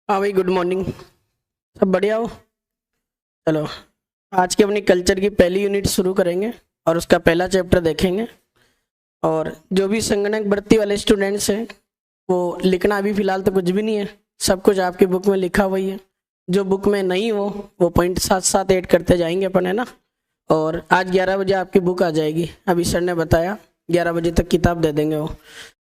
हाँ भाई, good morning. सब बढ़िया हो? चलो, आज की अपनी कल्चर की पहली यूनिट शुरू करेंगे और उसका पहला चैप्टर देखेंगे। और जो भी संगणक भर्ती वाले स्टूडेंट्स हैं वो लिखना अभी फ़िलहाल तो कुछ भी नहीं है, सब कुछ आपकी बुक में लिखा हुआ ही है। जो बुक में नहीं हो वो पॉइंट साथ साथ ऐड करते जाएंगे अपन, है ना। और आज 11 बजे आपकी बुक आ जाएगी, अभी सर ने बताया 11 बजे तक किताब दे देंगे वो।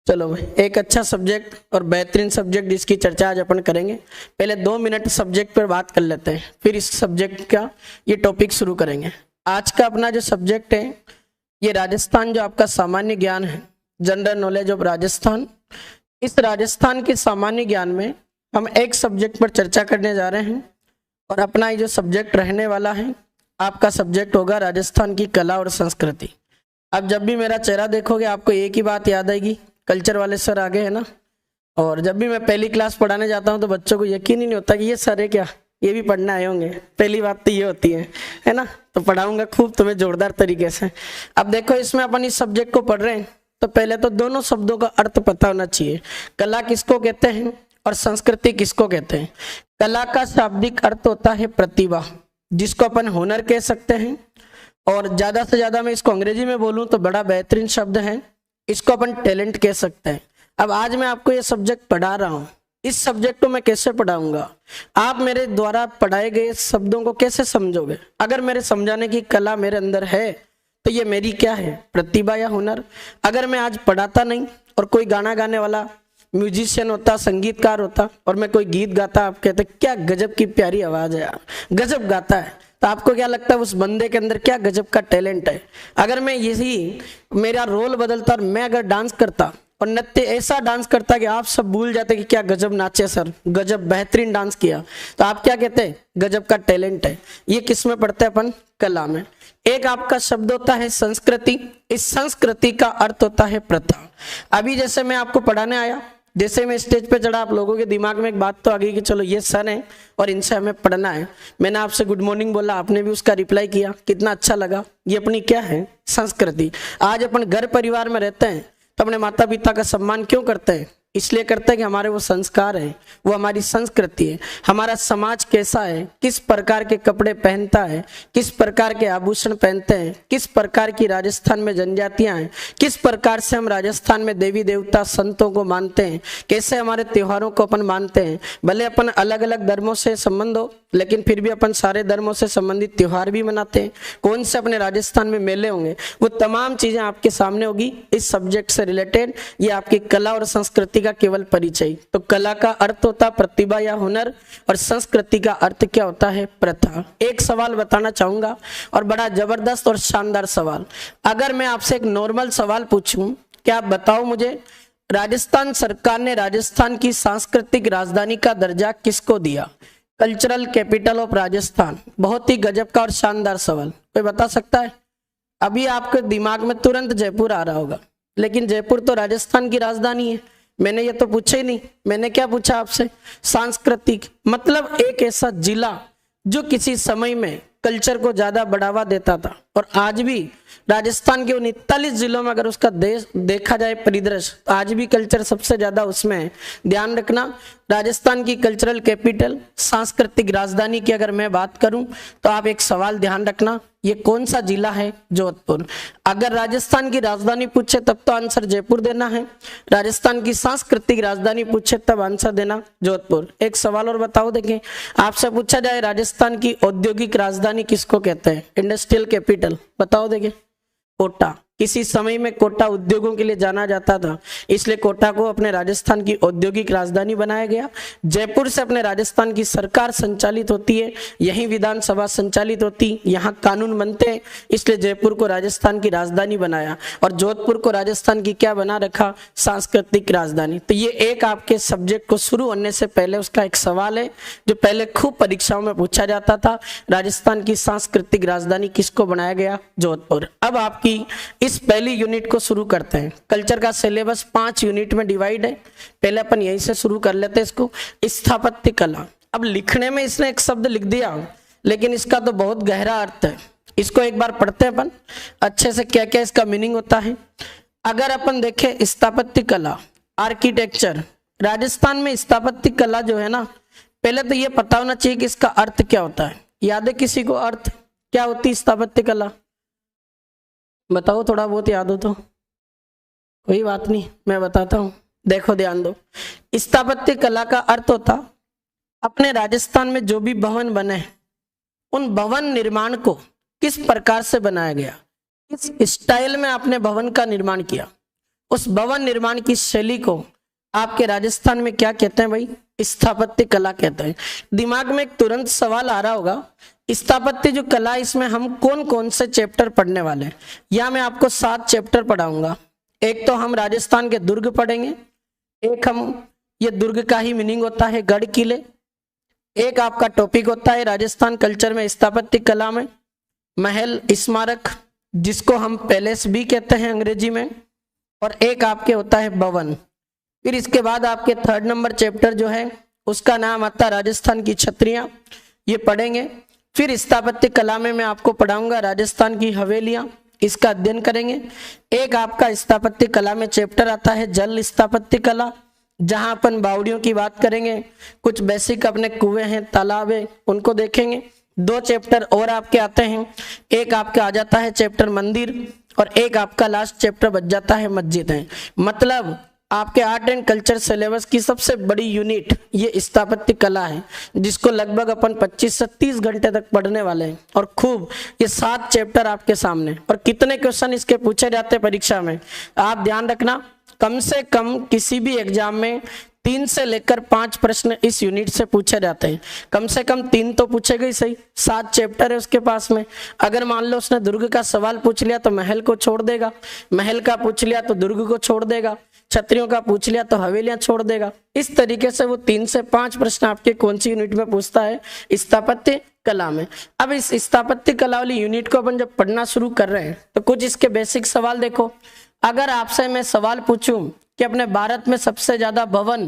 चलो भाई, एक अच्छा सब्जेक्ट और बेहतरीन सब्जेक्ट जिसकी चर्चा आज अपन करेंगे। पहले 2 मिनट सब्जेक्ट पर बात कर लेते हैं, फिर इस सब्जेक्ट का ये टॉपिक शुरू करेंगे। आज का अपना जो सब्जेक्ट है ये राजस्थान, जो आपका सामान्य ज्ञान है, जनरल नॉलेज ऑफ राजस्थान। इस राजस्थान के सामान्य ज्ञान में हम एक सब्जेक्ट पर चर्चा करने जा रहे हैं और अपना ये जो सब्जेक्ट रहने वाला है आपका सब्जेक्ट होगा राजस्थान की कला और संस्कृति। अब जब भी मेरा चेहरा देखोगे आपको एक ही बात याद आएगी, कल्चर वाले सर आगे है ना। और जब भी मैं पहली क्लास पढ़ाने जाता हूँ तो बच्चों को यकीन ही नहीं होता कि ये सर है क्या, ये भी पढ़ने आए होंगे। पहली बात तो ये होती है ना। तो पढ़ाऊंगा खूब तुम्हें जोरदार तरीके से। अब देखो, इसमें अपन इस सब्जेक्ट को पढ़ रहे हैं तो पहले तो दोनों शब्दों का अर्थ पता होना चाहिए। कला किसको कहते हैं और संस्कृति किसको कहते हैं। कला का शाब्दिक अर्थ होता है प्रतिभा, जिसको अपन हुनर कह सकते हैं। और ज्यादा से ज्यादा मैं इसको अंग्रेजी में बोलूं तो बड़ा बेहतरीन शब्द है, इसको अपन टैलेंट कह सकते हैं। अब आज मैं आपको ये सब्जेक्ट पढ़ा रहा हूँ, इस सब्जेक्ट को मैं कैसे पढ़ाऊंगा, आप मेरे द्वारा पढ़ाए गए शब्दों को कैसे समझोगे। अगर मेरे समझाने की कला मेरे अंदर है तो ये मेरी क्या है, प्रतिभा या हुनर। अगर मैं आज पढ़ाता नहीं और कोई गाना गाने वाला म्यूजिशियन होता, संगीतकार होता और मैं कोई गीत गाता, आप कहते क्या गजब की प्यारी आवाज है यार, गजब गाता है, तो आपको क्या लगता है उस बंदे के अंदर क्या गजब का टैलेंट है। अगर मैं यही मेरा रोल बदलता और मैं अगर डांस करता और नृत्य ऐसा डांस करता कि आप सब भूल जाते कि क्या गजब नाचे सर, गजब बेहतरीन डांस किया, तो आप क्या कहते हैं, गजब का टैलेंट है। ये किस में पढ़ते हैं अपन, कला में। एक आपका शब्द होता है संस्कृति, इस संस्कृति का अर्थ होता है प्रथा। अभी जैसे मैं आपको पढ़ाने आया, जैसे मैं स्टेज पे चढ़ा, आप लोगों के दिमाग में एक बात तो आ गई कि चलो ये सर है और इनसे हमें पढ़ना है। मैंने आपसे गुड मॉर्निंग बोला, आपने भी उसका रिप्लाई किया, कितना अच्छा लगा। ये अपनी क्या है, संस्कृति। आज अपन घर परिवार में रहते हैं तो अपने माता पिता का सम्मान क्यों करते हैं, इसलिए करते हैं कि हमारे वो संस्कार है, वो हमारी संस्कृति है। हमारा समाज कैसा है, किस प्रकार के कपड़े पहनता है, किस प्रकार के आभूषण पहनते हैं, किस प्रकार की राजस्थान में जनजातियां हैं, किस प्रकार से हम राजस्थान में देवी देवता संतों को मानते हैं, कैसे हमारे त्योहारों को अपन मानते हैं। भले अपन अलग अलग धर्मों से संबंध हो लेकिन फिर भी अपन सारे धर्मों से संबंधित त्योहार भी मनाते हैं। कौन से अपने राजस्थान में मेले होंगे, वो तमाम चीजें आपके सामने होगी इस सब्जेक्ट से रिलेटेड। ये आपकी कला और संस्कृति का केवल परिचय। तो कला का अर्थ होता है प्रतिभा या हुनर और संस्कृति का अर्थ क्या होता है, प्रथा। एक सवाल बताना चाहूंगा और बड़ा जबरदस्त और शानदार सवाल। अगर मैं आपसे एक नॉर्मल सवाल पूछूं, क्या आप बताओ मुझे, राजस्थान सरकार ने राजस्थान की सांस्कृतिक राजधानी का दर्जा किसको दिया, कल्चरल कैपिटल ऑफ राजस्थान। बहुत ही गजब का और शानदार सवाल, कोई बता सकता है। अभी आपके दिमाग में तुरंत जयपुर आ रहा होगा, लेकिन जयपुर तो राजस्थान की राजधानी है। मैंने ये तो पूछा ही नहीं, मैंने क्या पूछा आपसे, सांस्कृतिक मतलब एक ऐसा जिला जो किसी समय में कल्चर को ज्यादा बढ़ावा देता था। और आज भी राजस्थान के 39 जिलों में अगर उसका देश देखा जाए परिदृश्य, तो आज भी कल्चर सबसे ज्यादा उसमें है। ध्यान रखना, राजस्थान की कल्चरल कैपिटल, सांस्कृतिक राजधानी की अगर मैं बात करूं तो आप एक सवाल ध्यान रखना, ये कौन सा जिला है, जोधपुर। अगर राजस्थान की राजधानी पूछे तब तो आंसर जयपुर देना है, राजस्थान की सांस्कृतिक राजधानी पूछे तब आंसर देना जोधपुर। एक सवाल और बताओ, देखें आपसे पूछा जाए राजस्थान की औद्योगिक राजधानी किसको कहते हैं, इंडस्ट्रियल कैपिटल, बताओ देखें। कोटा। किसी समय में कोटा उद्योगों के लिए जाना जाता था, इसलिए कोटा को अपने राजस्थान की औद्योगिक राजधानी बनाया गया। जयपुर से अपने राजस्थान की सरकार संचालित होती है, यहीं विधानसभा संचालित होती, यहाँ कानून बनते हैं, इसलिए जयपुर को राजस्थान की राजधानी बनाया। और जोधपुर को राजस्थान की क्या बना रखा, सांस्कृतिक राजधानी। तो ये एक आपके सब्जेक्ट को शुरू होने से पहले उसका एक सवाल है जो पहले खूब परीक्षाओं में पूछा जाता था, राजस्थान की सांस्कृतिक राजधानी किसको बनाया गया, जोधपुर। अब आपकी इस पहली यूनिट को शुरू करते हैं। कल्चर का सिलेबस 5 यूनिट में डिवाइड है, पहले अपन यहीं से शुरू कर लेते हैं इसको। स्थापत्य कला, अब लिखने में इसने एक शब्द लिख दिया लेकिन इसका तो बहुत गहरा अर्थ है, इसको एक बार पढ़ते हैं अपन अच्छे से, क्या क्या इसका मीनिंग होता है। अगर अपन देखें स्थापत्य कला, आर्किटेक्चर, राजस्थान में स्थापत्य कला जो है ना, पहले तो ये पता होना चाहिए कि इसका अर्थ क्या होता है। याद है किसी को अर्थ क्या होती है स्थापत्य कला? बताओ, थोड़ा बहुत याद हो तो। कोई बात नहीं, मैं बताता हूँ, देखो ध्यान दो। स्थापत्य कला का अर्थ होता, अपने राजस्थान में जो भी भवन बने उन भवन निर्माण को किस प्रकार से बनाया गया, किस स्टाइल में आपने भवन का निर्माण किया, उस भवन निर्माण की शैली को आपके राजस्थान में क्या कहते हैं भाई? स्थापत्य कला कहते हैं। दिमाग में एक तुरंत सवाल आ रहा होगा, स्थापत्य जो कला है इसमें हम कौन कौन से चैप्टर पढ़ने वाले हैं? या मैं आपको 7 चैप्टर पढ़ाऊंगा। एक तो हम राजस्थान के दुर्ग पढ़ेंगे, एक हम ये दुर्ग का ही मीनिंग होता है गढ़ किले, एक आपका टॉपिक होता है राजस्थान कल्चर में स्थापत्य कला में महल स्मारक, जिसको हम पैलेस भी कहते हैं अंग्रेजी में, और एक आपके होता है भवन। फिर इसके बाद आपके 3rd नंबर चैप्टर जो है उसका नाम आता है राजस्थान की छतरियां, ये पढ़ेंगे। फिर स्थापत्य कला में मैं आपको पढ़ाऊंगा राजस्थान की हवेलियां, इसका अध्ययन करेंगे। एक आपका स्थापत्य कला में चैप्टर आता है जल स्थापत्य कला, जहां अपन बावड़ियों की बात करेंगे, कुछ बेसिक अपने कुएं हैं, तालाब है, उनको देखेंगे। 2 चैप्टर और आपके आते हैं, एक आपका आ जाता है चैप्टर मंदिर, और एक आपका लास्ट चैप्टर बच जाता है मस्जिद है। मतलब आपके आर्ट एंड कल्चर सिलेबस की सबसे बड़ी यूनिट ये स्थापत्य कला है, जिसको लगभग अपन 25 से 30 घंटे तक पढ़ने वाले हैं। और खूब ये 7 चैप्टर आपके सामने, और कितने क्वेश्चन इसके पूछे जाते हैं परीक्षा में आप ध्यान रखना। कम से कम किसी भी एग्जाम में 3 से लेकर 5 प्रश्न इस यूनिट से पूछे जाते हैं। कम से कम 3 तो पूछेगा ही सही, 7 चैप्टर है उसके पास में। अगर मान लो उसने दुर्ग का सवाल पूछ लिया तो महल को छोड़ देगा, महल का पूछ लिया तो दुर्ग को छोड़ देगा, छतरियों का पूछ लिया तो हवेलियां छोड़ देगा। इस तरीके से वो 3 से 5 प्रश्न आपके कौन सी यूनिट में पूछता है? स्थापत्य कला में। अब इस स्थापत्य कला वाली यूनिट को अपन जब पढ़ना शुरू कर रहे हैं तो कुछ इसके बेसिक सवाल देखो। अगर आपसे मैं सवाल पूछूं कि अपने भारत में सबसे ज्यादा भवन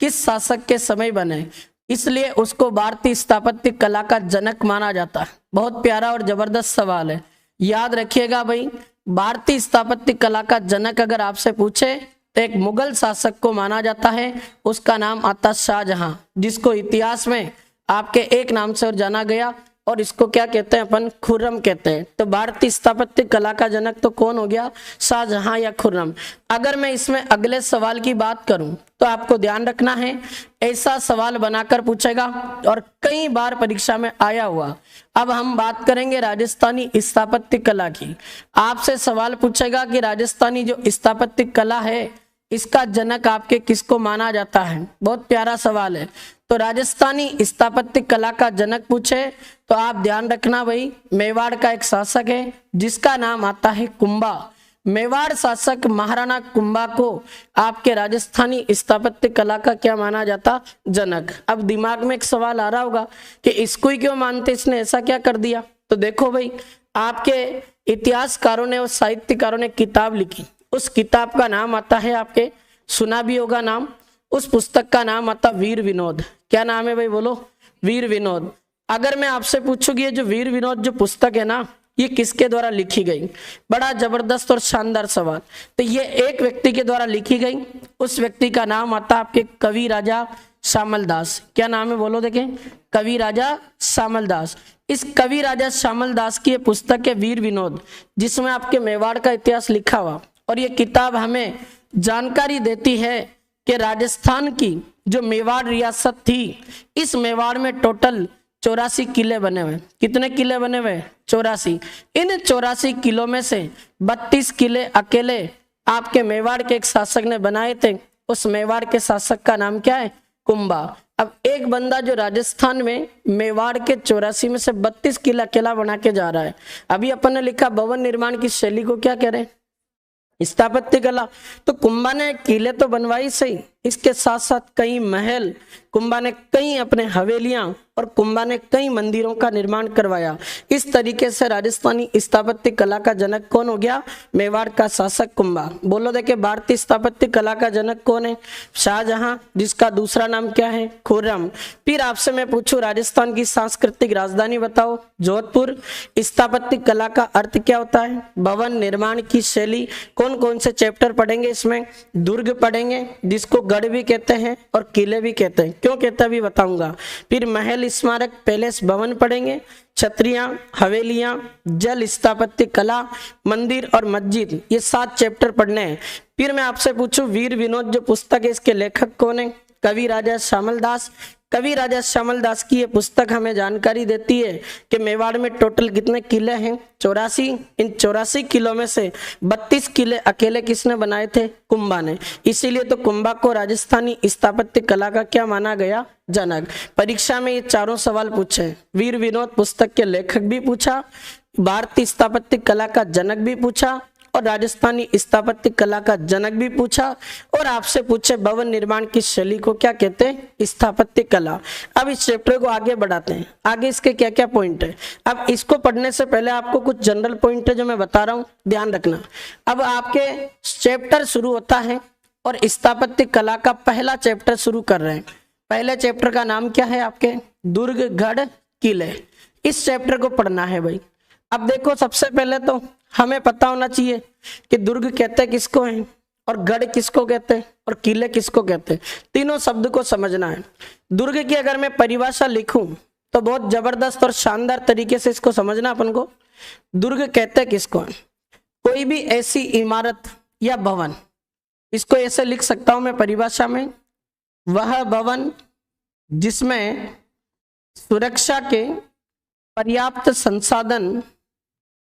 किस शासक के समय बने, इसलिए उसको भारतीय स्थापत्य कला का जनक माना जाता है। बहुत प्यारा और जबरदस्त सवाल है, याद रखिएगा भाई। भारतीय स्थापत्य कला का जनक अगर आपसे पूछे तो एक मुगल शासक को माना जाता है, उसका नाम आता शाहजहां, जिसको इतिहास में आपके एक नाम से और जाना गया, और इसको क्या कहते हैं अपन? खुर्रम कहते हैं। तो भारतीय स्थापत्य कला का जनक तो कौन हो गया? शाहजहां या खुर्रम। अगर मैं इसमें अगले सवाल की बात करूं तो आपको ध्यान रखना है, ऐसा सवाल बनाकर पूछेगा और कई बार परीक्षा में आया हुआ। अब हम बात करेंगे राजस्थानी स्थापत्य कला की। आपसे सवाल पूछेगा कि राजस्थानी जो स्थापत्य कला है इसका जनक आपके किसको माना जाता है? बहुत प्यारा सवाल है। तो राजस्थानी स्थापत्य कला का जनक पूछे तो आप ध्यान रखना भाई, मेवाड़ का एक शासक है जिसका नाम आता है कुंभा। मेवाड़ शासक महाराणा कुंभा को आपके राजस्थानी स्थापत्य कला का क्या माना जाता? जनक। अब दिमाग में एक सवाल आ रहा होगा कि इसको ही क्यों मानते, इसने ऐसा क्या कर दिया? तो देखो भाई, आपके इतिहासकारों ने और साहित्यकारों ने किताब लिखी, उस किताब का नाम आता है, आपके सुना भी होगा नाम, उस पुस्तक का नाम आता वीर विनोद। क्या नाम है भाई? बोलो, वीर विनोद। अगर मैं आपसे पूछूंगी ये जो वीर विनोद जो पुस्तक है ना, ये किसके द्वारा लिखी गई? बड़ा जबरदस्त और शानदार सवाल। तो ये एक व्यक्ति के द्वारा लिखी गई, उस व्यक्ति का नाम आता आपके कवि राजा श्यामल दास। क्या नाम है? बोलो देखें, कवि राजा श्यामल दास। इस कवि राजा श्यामल दास की ये पुस्तक है वीर विनोद, जिसमें आपके मेवाड़ का इतिहास लिखा हुआ। और ये किताब हमें जानकारी देती है कि राजस्थान की जो मेवाड़ रियासत थी, इस मेवाड़ में टोटल 84 किले बने हुए। कितने किले बने हुए? 84। इन 84 किलों में से 32 किले अकेले आपके मेवाड़ के एक शासक ने बनाए थे। उस मेवाड़ के शासक का नाम क्या है? कुंभा। अब एक बंदा जो राजस्थान में मेवाड़ के 84 में से 32 किला अकेला बना के जा रहा है। अभी अपन ने लिखा भवन निर्माण की शैली को क्या कह रहे हैं? स्थापत्य कला। तो कुंभा ने किले तो बनवाई सही, इसके साथ साथ कई महल, कुंभा ने कई अपने हवेलियां और कुंभा ने कई मंदिरों का निर्माण करवाया। इस तरीके से राजस्थानी स्थापत्य कला का जनक कौन हो गया? मेवाड़ का शासक कुंभा। बोलो देखे, भारतीय स्थापत्य कला का जनक कौन है? शाहजहां, जिसका दूसरा नाम क्या है? खुर्रम। फिर आपसे मैं पूछूं राजस्थान की सांस्कृतिक राजधानी बताओ, जोधपुर। स्थापत्य कला का अर्थ क्या होता है? भवन निर्माण की शैली। कौन कौन से चैप्टर पढ़ेंगे इसमें? दुर्ग पढ़ेंगे, जिसको गढ़ भी कहते हैं और किले भी कहते हैं। क्यों कहते हैं अभी बताऊंगा। फिर महल, स्मारक, पैलेस, भवन पढ़ेंगे, छतरियां, हवेलियां, जल, स्थापत्य कला, मंदिर और मस्जिद, ये 7 चैप्टर पढ़ने हैं। फिर मैं आपसे पूछूं वीर विनोद जो पुस्तक है इसके लेखक कौन है? कवि राजा श्यामल दास। कवि राजा श्यामल दास की ये पुस्तक हमें जानकारी देती है कि मेवाड़ में टोटल कितने किले हैं? 84। इन 84 किलों में से 32 किले अकेले किसने बनाए थे? कुंभा ने। इसीलिए तो कुंभा को राजस्थानी स्थापत्य कला का क्या माना गया? जनक। परीक्षा में ये चारों सवाल पूछे, वीर विनोद पुस्तक के लेखक भी पूछा, भारतीय स्थापत्य कला का जनक भी पूछा और राजस्थानी स्थापत्य कला का जनक भी पूछा, और आपसे पूछे भवन निर्माण की शैली को क्या कहते हैं? स्थापत्य कला। अब इस चैप्टर को आगे बढ़ाते हैं, आगे इसके क्या क्या पॉइंट है। अब इसको पढ़ने से पहले आपको कुछ जनरल पॉइंट है जो मैं बता रहा हूं, ध्यान रखना। अब आपके चैप्टर शुरू होता है और स्थापत्य कला का पहला चैप्टर शुरू कर रहे हैं। पहले चैप्टर का नाम क्या है आपके? दुर्ग, गढ़, किले। इस चैप्टर को पढ़ना है भाई। अब देखो, सबसे पहले तो हमें पता होना चाहिए कि दुर्ग कहते किसको हैं और गढ़ किसको कहते हैं और किले किसको कहते हैं। तीनों शब्द को समझना है। दुर्ग की अगर मैं परिभाषा लिखूं तो बहुत जबरदस्त और शानदार तरीके से इसको समझना अपन को। दुर्ग कहते किसको है? कोई भी ऐसी इमारत या भवन, इसको ऐसे लिख सकता हूं मैं परिभाषा में, वह भवन जिसमें सुरक्षा के पर्याप्त संसाधन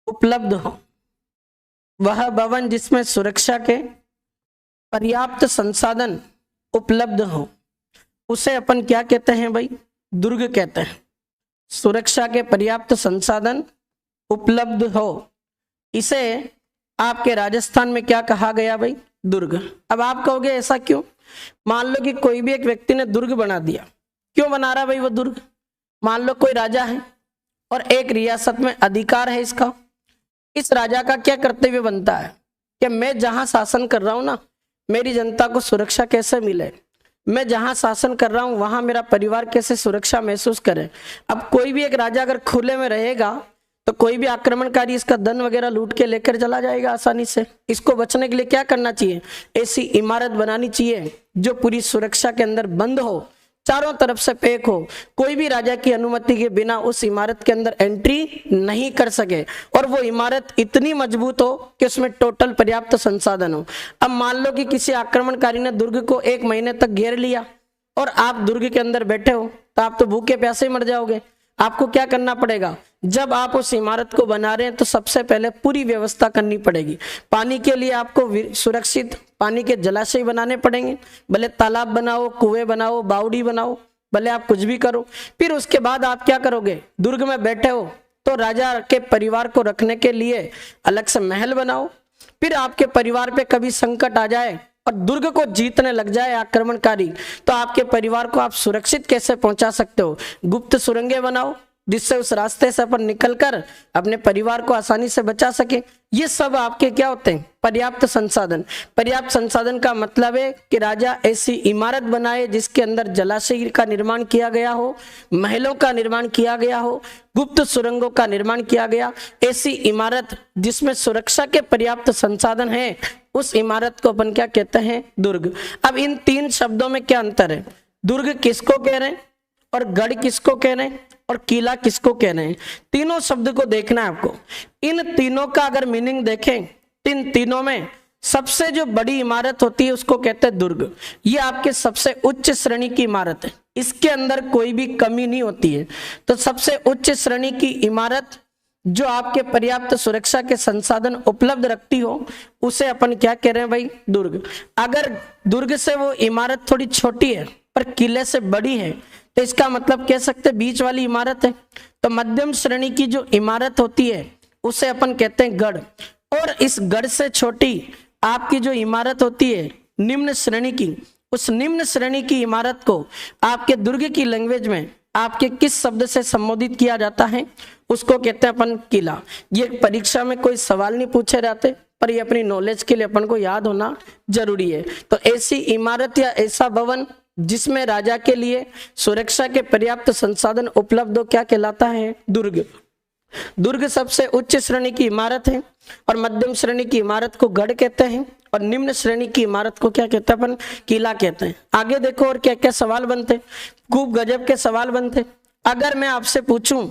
उपलब्ध हो। वह भवन जिसमें सुरक्षा के पर्याप्त संसाधन उपलब्ध हो उसे अपन क्या कहते हैं भाई? दुर्ग कहते हैं। सुरक्षा के पर्याप्त संसाधन उपलब्ध हो, इसे आपके राजस्थान में क्या कहा गया भाई? दुर्ग। अब आप कहोगे ऐसा क्यों? मान लो कि कोई भी एक व्यक्ति ने दुर्ग बना दिया, क्यों बना रहा भाई वो दुर्ग? मान लो कोई राजा है और एक रियासत में अधिकार है इसका। इस राजा का क्या कर्तव्य बनता है कि मैं जहां शासन कर रहा हूं ना, मेरी जनता को सुरक्षा कैसे मिले, मैं जहां शासन कर रहा हूं वहां मेरा परिवार कैसे सुरक्षा महसूस करे। अब कोई भी एक राजा अगर खुले में रहेगा तो कोई भी आक्रमणकारी इसका धन वगैरह लूट के लेकर चला जाएगा आसानी से। इसको बचने के लिए क्या करना चाहिए? ऐसी इमारत बनानी चाहिए जो पूरी सुरक्षा के अंदर बंद हो, चारों तरफ से पैक हो, कोई भी राजा की अनुमति के बिना उस इमारत के अंदर एंट्री नहीं कर सके, और वो इमारत इतनी मजबूत हो कि उसमें टोटल पर्याप्त संसाधन हो। अब मान लो कि किसी आक्रमणकारी ने दुर्ग को 1 महीने तक घेर लिया और आप दुर्ग के अंदर बैठे हो, तो आप तो भूखे प्यासे मर जाओगे। आपको क्या करना पड़ेगा? जब आप उस इमारत को बना रहे हैं तो सबसे पहले पूरी व्यवस्था करनी पड़ेगी। पानी के लिए आपको सुरक्षित पानी के जलाशय बनाने पड़ेंगे, भले तालाब बनाओ, कुएं बनाओ, बावड़ी बनाओ, भले आप कुछ भी करो। फिर उसके बाद आप क्या करोगे? दुर्ग में बैठे हो तो राजा के परिवार को रखने के लिए अलग से महल बनाओ। फिर आपके परिवार पे कभी संकट आ जाए और दुर्ग को जीतने लग जाए आक्रमणकारी, तो आपके परिवार को आप सुरक्षित कैसे पहुंचा सकते हो? गुप्त सुरंगें बनाओ जिससे उस रास्ते से अपन निकलकर अपने परिवार को आसानी से बचा सके। ये सब आपके क्या होते हैं? पर्याप्त संसाधन। पर्याप्त संसाधन का मतलब है कि राजा ऐसी इमारत बनाए जिसके अंदर जलाशय का निर्माण किया गया हो, महलों का निर्माण किया गया हो, गुप्त सुरंगों का निर्माण किया गया। ऐसी इमारत जिसमें सुरक्षा के पर्याप्त संसाधन है, उस इमारत को अपन क्या कहते हैं? दुर्ग। अब इन 3 शब्दों में क्या अंतर है? दुर्ग किसको कह रहे हैं और गढ़ किसको कह रहे हैं और किला किसको कह रहे हैं? तीनों शब्द को देखना है आपको। इन तीनों का अगर मीनिंग देखें, इन तीनों में सबसे जो बड़ी इमारत होती है उसको कहते हैं दुर्ग। ये आपके सबसे उच्च श्रेणी की इमारत है, इसके अंदर कोई भी कमी नहीं होती है। तो सबसे उच्च श्रेणी की इमारत जो आपके पर्याप्त सुरक्षा के संसाधन उपलब्ध रखती हो उसे अपन क्या कह रहे हैं भाई? दुर्ग। अगर दुर्ग से वो इमारत थोड़ी छोटी है पर किले से बड़ी है तो इसका मतलब कह सकते बीच वाली इमारत है। तो मध्यम श्रेणी की जो इमारत होती है उसे अपन कहते हैं गढ़, और इस गढ़ से छोटी आपकी जो इमारत होती है निम्न श्रेणी की, उस निम्न श्रेणी की इमारत को आपके दुर्ग की लैंग्वेज में आपके किस शब्द से संबोधित किया जाता है? उसको कहते हैं अपन किला। ये परीक्षा में कोई सवाल नहीं पूछे जाते, पर ये अपनी नॉलेज के लिए अपन को याद होना जरूरी है। तो ऐसी इमारत या ऐसा भवन जिसमें राजा के लिए सुरक्षा के पर्याप्त संसाधन उपलब्ध हो क्या कहलाता है? दुर्ग। दुर्ग सबसे उच्च श्रेणी की इमारत है और मध्यम श्रेणी की इमारत को गढ़ कहते हैं, और निम्न श्रेणी की इमारत को क्या कहते हैं अपन? किला कहते हैं। आगे देखो और क्या क्या सवाल बनते, खूब गजब के सवाल बनते। अगर मैं आपसे पूछूं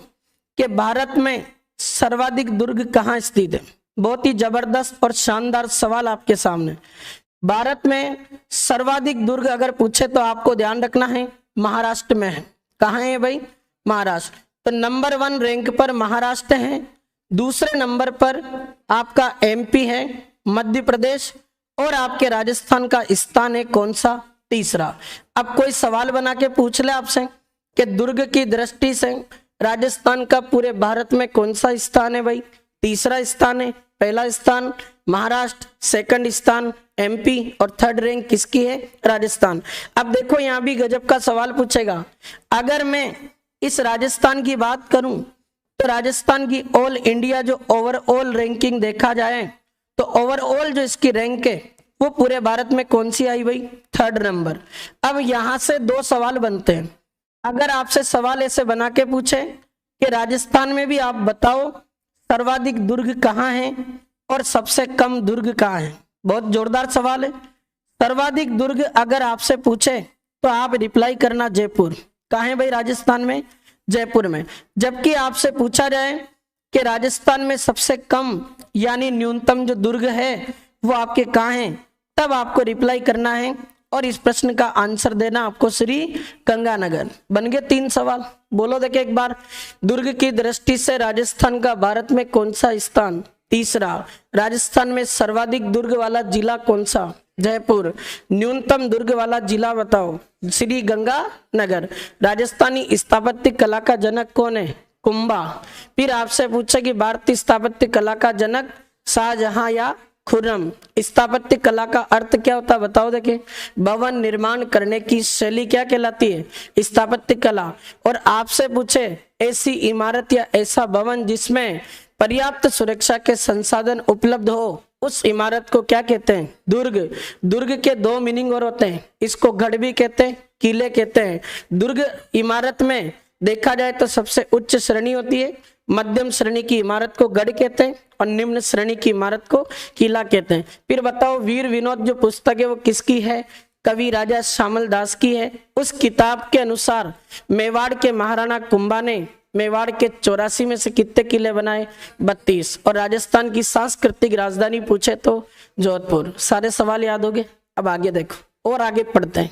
कि भारत में सर्वाधिक दुर्ग कहाँ स्थित है, बहुत ही जबरदस्त और शानदार सवाल आपके सामने। भारत में सर्वाधिक दुर्ग अगर पूछे तो आपको ध्यान रखना है महाराष्ट्र में है। कहाँ है भाई? महाराष्ट्र। तो नंबर 1 रैंक पर महाराष्ट्र है, दूसरे नंबर पर आपका एमपी है, मध्य प्रदेश, और आपके राजस्थान का स्थान है कौन सा? तीसरा। अब कोई सवाल बना के पूछ ले आपसे कि दुर्ग की दृष्टि से राजस्थान का पूरे भारत में कौन सा स्थान है भाई? तीसरा स्थान है। पहला स्थान महाराष्ट्र, सेकंड स्थान एमपी और थर्ड रैंक किसकी है? राजस्थान। अब देखो यहां भी गजब का सवाल पूछेगा। अगर मैं इस राजस्थान की बात करूं तो राजस्थान की ऑल इंडिया जो ओवरऑल रैंकिंग देखा जाए तो ओवरऑल जो इसकी रैंक है वो पूरे भारत में कौन सी आई भाई? Third number. अब यहां से 2 सवाल बनते हैं। अगर आपसे सवाल ऐसे बना के पूछे कि राजस्थान में भी आप बताओ सर्वाधिक दुर्ग कहाँ है और सबसे कम दुर्ग कहाँ है, बहुत जोरदार सवाल है। सर्वाधिक दुर्ग अगर आपसे पूछे तो आप रिप्लाई करना जयपुर। कहाँ है भाई? राजस्थान में, जयपुर में। जबकि आपसे पूछा जाए कि राजस्थान में सबसे कम यानी न्यूनतम जो दुर्ग है वो आपके कहाँ है, तब आपको रिप्लाई करना है और इस प्रश्न का आंसर देना आपको श्री गंगानगर। बन गए 3 सवाल। बोलो देखिए एक बार, दुर्ग की दृष्टि से राजस्थान का भारत में कौन सा स्थान? तीसरा। राजस्थान में सर्वाधिक दुर्ग वाला जिला कौन सा? जयपुर। न्यूनतम दुर्ग वाला जिला बताओ? श्री गंगानगर। राजस्थानी स्थापत्य कला का जनक कौन है? कुंभा। फिर आपसे पूछे कि भारतीय स्थापत्य कला का जनक शाहजहां या खुर्रम। स्थापत्य कला का अर्थ क्या होता है बताओ देखिए? भवन निर्माण करने की शैली क्या कहलाती है? स्थापत्य कला। और आपसे पूछे ऐसी इमारत या ऐसा भवन जिसमें पर्याप्त सुरक्षा के संसाधन उपलब्ध हो, उस इमारत को क्या कहते हैं? दुर्ग। दुर्ग के 2 मीनिंग और होते हैं, इसको गढ़ भी कहते हैं, किले कहते हैं। दुर्ग इमारत में देखा जाए तो सबसे उच्च श्रेणी होती है, मध्यम श्रेणी की इमारत को गढ़ कहते हैं और निम्न श्रेणी की इमारत को किला कहते हैं। फिर बताओ वीर विनोद जो पुस्तक है वो किसकी है? कवि राजा श्यामल दास की है। उस किताब के अनुसार मेवाड़ के महाराणा कुंभा ने मेवाड़ के 84 में से कितने किले बनाए? 32। और राजस्थान की सांस्कृतिक राजधानी पूछे तो जोधपुर। सारे सवाल याद हो गए। अब आगे देखो और आगे पढ़ते हैं।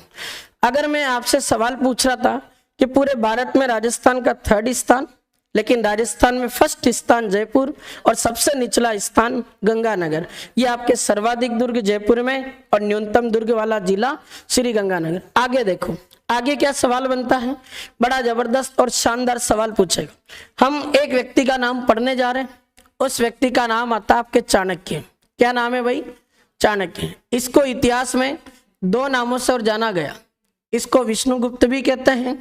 अगर मैं आपसे सवाल पूछ रहा था कि पूरे भारत में राजस्थान का 3rd स्थान, लेकिन राजस्थान में 1st स्थान जयपुर और सबसे निचला स्थान गंगानगर। ये आपके सर्वाधिक दुर्ग जयपुर में और न्यूनतम दुर्ग वाला जिला श्री गंगानगर। आगे देखो आगे क्या सवाल बनता है, बड़ा जबरदस्त और शानदार सवाल पूछेगा। हम एक व्यक्ति का नाम पढ़ने जा रहे हैं, उस व्यक्ति का नाम आता है आपके चाणक्य। क्या नाम है भाई? चाणक्य। इसको इतिहास में 2 नामों से और जाना गया, इसको विष्णुगुप्त भी कहते हैं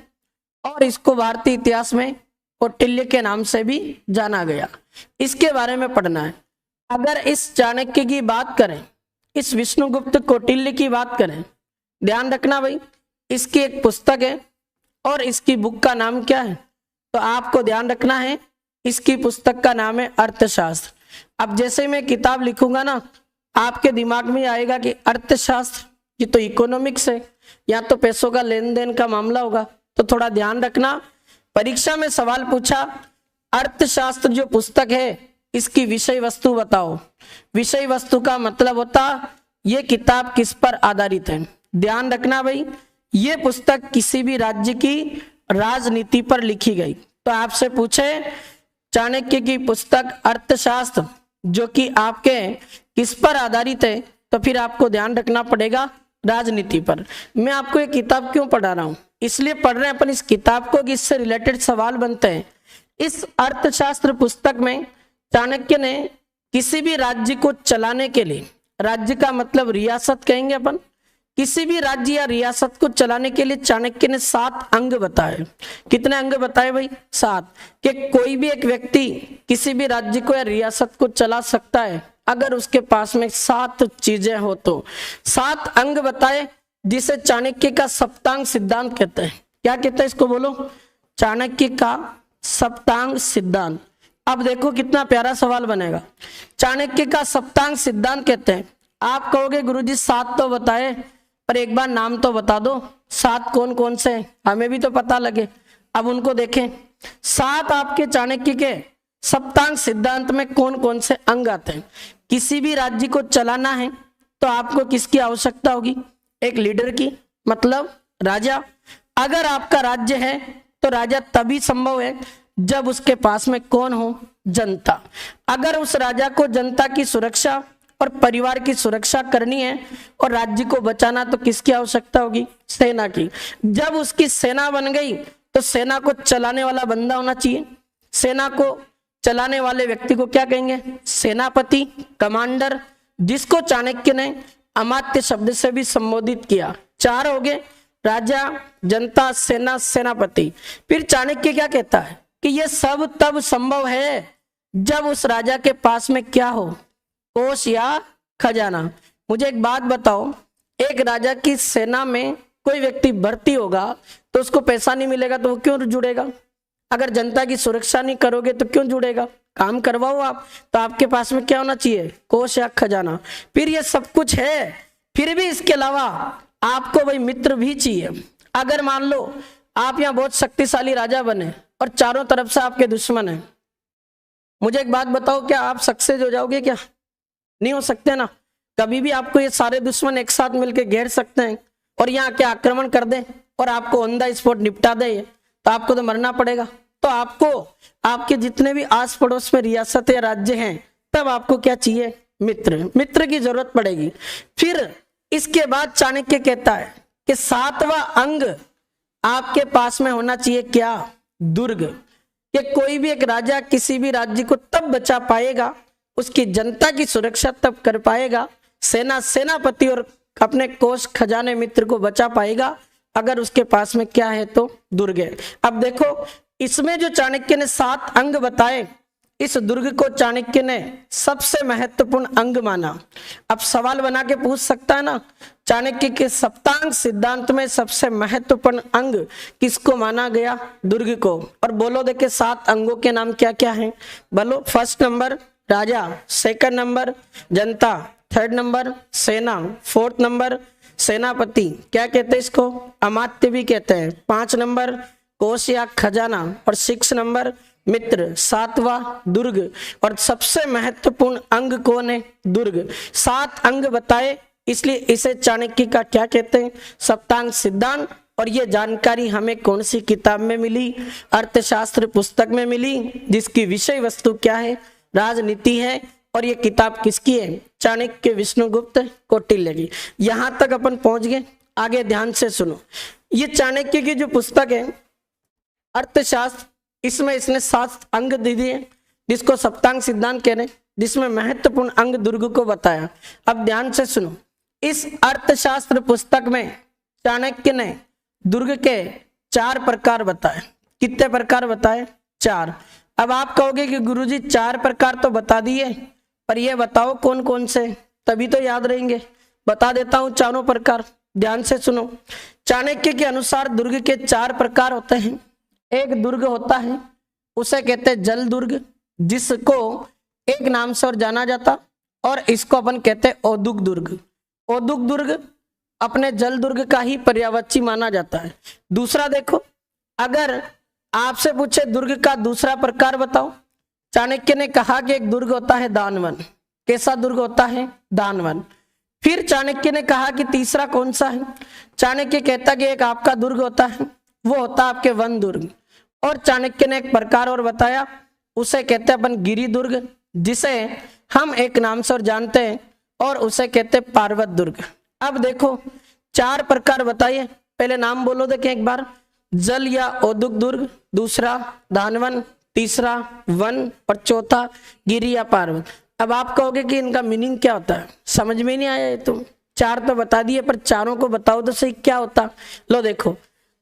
और इसको भारतीय इतिहास में कौटिल्य के नाम से भी जाना गया। इसके बारे में पढ़ना है। अगर इस चाणक्य की बात करें, इस विष्णुगुप्त कौटिल्य की बात करें, ध्यान रखना भाई, इसकी एक पुस्तक है और इसकी बुक का नाम क्या है? तो आपको ध्यान रखना है इसकी पुस्तक का नाम है अर्थशास्त्र। अब जैसे मैं किताब लिखूंगा ना, आपके दिमाग में आएगा कि अर्थशास्त्र ये तो इकोनॉमिक्स है या तो पैसों का लेन देन का मामला होगा। तो थोड़ा ध्यान रखना, परीक्षा में सवाल पूछा अर्थशास्त्र जो पुस्तक है इसकी विषय वस्तु बताओ। विषय वस्तु का मतलब होता ये किताब किस पर आधारित है। ध्यान रखना भाई, ये पुस्तक किसी भी राज्य की राजनीति पर लिखी गई। तो आपसे पूछे चाणक्य की पुस्तक अर्थशास्त्र जो कि आपके किस पर आधारित है, तो फिर आपको ध्यान रखना पड़ेगा राजनीति पर। मैं आपको ये किताब क्यों पढ़ा रहा हूं, इसलिए पढ़ रहे हैं अपन इस किताब को कि इससे रिलेटेड सवाल बनते हैं। इस अर्थशास्त्र पुस्तक में चाणक्य ने किसी भी राज्य को चलाने के लिए, राज्य का मतलब रियासत कहेंगे अपन, किसी भी राज्य या रियासत को चलाने के लिए चाणक्य ने 7 अंग बताए। कितने अंग बताए भाई? 7। कि कोई भी एक व्यक्ति किसी भी राज्य को या रियासत को चला सकता है अगर उसके पास में 7 चीजें हो। तो 7 अंग बताए जिसे चाणक्य का सप्तांग सिद्धांत कहते हैं। क्या कहते हैं इसको बोलो? चाणक्य का सप्तांग सिद्धांत। अब देखो कितना प्यारा सवाल बनेगा। चाणक्य का सप्तांग सिद्धांत कहते हैं आप कहोगे गुरुजी 7 तो बताए, पर एक बार नाम तो बता दो 7 कौन कौन से हैं, हमें भी तो पता लगे। अब उनको देखें। 7 आपके चाणक्य के सप्तांग सिद्धांत में कौन कौन से अंग आते हैं। किसी भी राज्य को चलाना है तो आपको किसकी आवश्यकता होगी, एक लीडर की, मतलब राजा। अगर आपका राज्य है तो राजा तभी संभव है जब उसके पास में कौन हो, जनता। अगर उस राजा को जनता की सुरक्षा और परिवार की सुरक्षा करनी है और राज्य को बचाना, तो किसकी आवश्यकता होगी, सेना की। जब उसकी सेना बन गई तो सेना को चलाने वाला बंदा होना चाहिए। सेना को चलाने वाले व्यक्ति को क्या कहेंगे, सेनापति, कमांडर, जिसको चाणक्य ने अमात्य शब्द से भी संबोधित किया। 4 हो गए, राजा, जनता, सेना, सेनापति। फिर चाणक्य क्या कहता है कि यह सब तब संभव है जब उस राजा के पास में क्या हो, कोष या खजाना। मुझे एक बात बताओ, एक राजा की सेना में कोई व्यक्ति भर्ती होगा तो उसको पैसा नहीं मिलेगा तो वो क्यों जुड़ेगा। अगर जनता की सुरक्षा नहीं करोगे तो क्यों जुड़ेगा। काम करवाओ आप, तो आपके पास में क्या होना चाहिए, कोष या खजाना। फिर ये सब कुछ है, फिर भी इसके अलावा आपको भाई मित्र भी चाहिए। अगर मान लो आप यहाँ बहुत शक्तिशाली राजा बने और चारों तरफ से आपके दुश्मन हैं, मुझे एक बात बताओ, क्या आप सक्सेस हो जाओगे, क्या नहीं हो सकते ना। कभी भी आपको ये सारे दुश्मन एक साथ मिलकर घेर सकते हैं और यहाँ के आक्रमण कर दे और आपको ऑन द स्पॉट निपटा दे, तो आपको तो मरना पड़ेगा। तो आपको आपके जितने भी आस पड़ोस में रियासत या राज्य हैं, तब आपको क्या चाहिए, मित्र। मित्र की जरूरत पड़ेगी। फिर इसके बाद चाणक्य कहता है कि 7वां अंग आपके पास में होना चाहिए, क्या, दुर्ग। कि कोई भी एक राजा किसी भी राज्य को तब बचा पाएगा, उसकी जनता की सुरक्षा तब कर पाएगा, सेनापति और अपने कोष खजाने मित्र को बचा पाएगा अगर उसके पास में क्या है, तो दुर्ग है। अब देखो, इसमें जो चाणक्य ने 7 अंग बताए, इस दुर्ग को चाणक्य ने सबसे महत्वपूर्ण अंग माना। अब सवाल बना के पूछ सकता है ना, चाणक्य के सप्तांग सिद्धांत में सबसे महत्वपूर्ण अंग किसको माना गया, दुर्ग को। और बोलो देखे 7 अंगों के नाम क्या क्या हैं, बोलो। फर्स्ट नंबर राजा, सेकंड नंबर जनता, थर्ड नंबर सेना, फोर्थ नंबर सेनापति, क्या कहते हैं इसको, अमात्य भी कहते हैं, 5 नंबर कोष या खजाना, और 6 नंबर मित्र, 7वां दुर्ग। और सबसे महत्वपूर्ण अंग कौन है, दुर्ग। 7 अंग बताए, इसलिए इसे चाणक्य का क्या कहते हैं, सप्तांग सिद्धांत। और ये जानकारी हमें कौन सी किताब में मिली, अर्थशास्त्र पुस्तक में मिली, जिसकी विषय वस्तु क्या है, राजनीति है। और ये किताब किसकी है, चाणक्य, विष्णुगुप्त, कौटिल्य की। यहां तक अपन पहुंच गए। आगे ध्यान से सुनो, ये चाणक्य की जो पुस्तक है अर्थशास्त्र, इसमें इसने 7 अंग दे दिए जिसको सप्तांग सिद्धांत कह रहे हैं, जिसमें महत्वपूर्ण अंग दुर्ग को बताया। अब ध्यान से सुनो, इस अर्थशास्त्र पुस्तक में चाणक्य ने दुर्ग के 4 प्रकार बताए। कितने प्रकार बताए, 4। अब आप कहोगे कि गुरुजी 4 प्रकार तो बता दिए, पर ये बताओ कौन कौन से, तभी तो याद रहेंगे। बता देता हूं चारों प्रकार, ध्यान से सुनो। चाणक्य के अनुसार दुर्ग के 4 प्रकार होते हैं। एक दुर्ग होता है, उसे कहते हैं जल दुर्ग, जिसको एक नाम से और जाना जाता, और इसको अपन कहते हैं औदुक दुर्ग। औदुक दुर्ग अपने जल दुर्ग का ही पर्यायवाची माना जाता है। दूसरा देखो, अगर आपसे पूछे दुर्ग का दूसरा प्रकार बताओ, चाणक्य ने कहा कि एक दुर्ग होता है दानवन। कैसा दुर्ग होता है, दानवन। फिर चाणक्य ने कहा कि तीसरा कौन सा है, चाणक्य कहता कि एक आपका दुर्ग होता है, वो होता है आपके वन दुर्ग। और चाणक्य ने एक प्रकार और बताया, उसे कहते हैं अपन गिरि दुर्ग, जिसे हम एक नाम से और जानते हैं, और उसे कहते हैं पार्वत दुर्ग। अब देखो 4 प्रकार बताइए, पहले नाम बोलो देखें एक बार। जल या औदुक दुर्ग, दूसरा दानवन, तीसरा वन, और चौथा गिरि या पार्वत। अब आप कहोगे कि इनका मीनिंग क्या होता है, समझ में नहीं आया ये तुम। 4 तो बता दिए, पर चारों को बताओ तो सही क्या होता। लो देखो,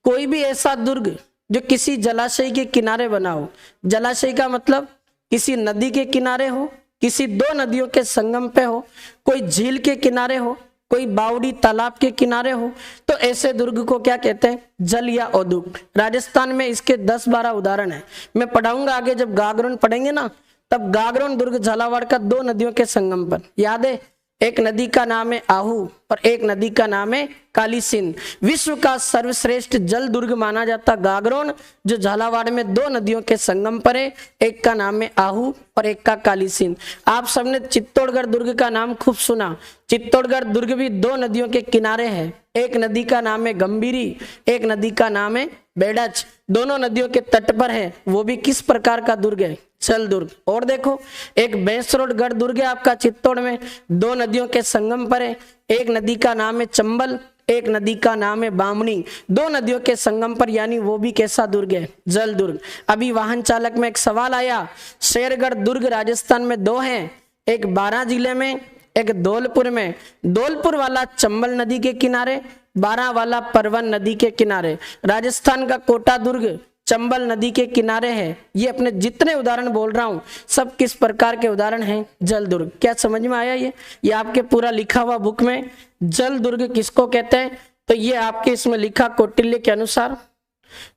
कोई भी ऐसा दुर्ग जो किसी जलाशय के किनारे बना हो, जलाशय का मतलब किसी नदी के किनारे हो, किसी 2 नदियों के संगम पे हो, कोई झील के किनारे हो, कोई बावड़ी तालाब के किनारे हो, तो ऐसे दुर्ग को क्या कहते हैं, जल या औदुक। राजस्थान में इसके 10-12 उदाहरण है, मैं पढ़ाऊंगा आगे जब गागरोन पढ़ेंगे ना, तब गागरोन दुर्ग झालावाड़ का 2 नदियों के संगम पर, याद है। एक नदी का नाम है आहू और एक नदी का नाम है काली सिंध। विश्व का सर्वश्रेष्ठ जल दुर्ग माना जाता गागरोन, जो झालावाड़ में दो नदियों के संगम पर है, एक का नाम है आहू और एक का काली सिंध। आप सबने चित्तौड़गढ़ दुर्ग का नाम खूब सुना। चित्तौड़गढ़ दुर्ग भी दो नदियों के किनारे है, एक नदी का नाम है गंभीरी, एक नदी का नाम है बेड़च, दोनों नदियों के तट पर है। वो भी किस प्रकार का दुर्ग है? जल दुर्ग। और देखो, एक बेसरोडगढ़ दुर्ग है आपका चित्तौड़ में, दो नदियों के संगम पर है, एक नदी का नाम है चंबल, एक नदी का नाम है बामणी, दो नदियों के संगम पर, यानी वो भी कैसा दुर्ग है? जल दुर्ग। अभी वाहन चालक में एक सवाल आया, शेरगढ़ दुर्ग राजस्थान में दो हैं, एक बारां जिले में, एक धौलपुर में। धौलपुर वाला चंबल नदी के किनारे, बारां वाला परवन नदी के किनारे। राजस्थान का कोटा दुर्ग चंबल नदी के किनारे है। ये अपने जितने उदाहरण बोल रहा हूं सब किस प्रकार के उदाहरण हैं? जल दुर्ग। क्या समझ में आया? ये आपके पूरा लिखा हुआ बुक में जल दुर्ग किसको कहते हैं? तो ये आपके इसमें लिखा कौटिल्य के अनुसार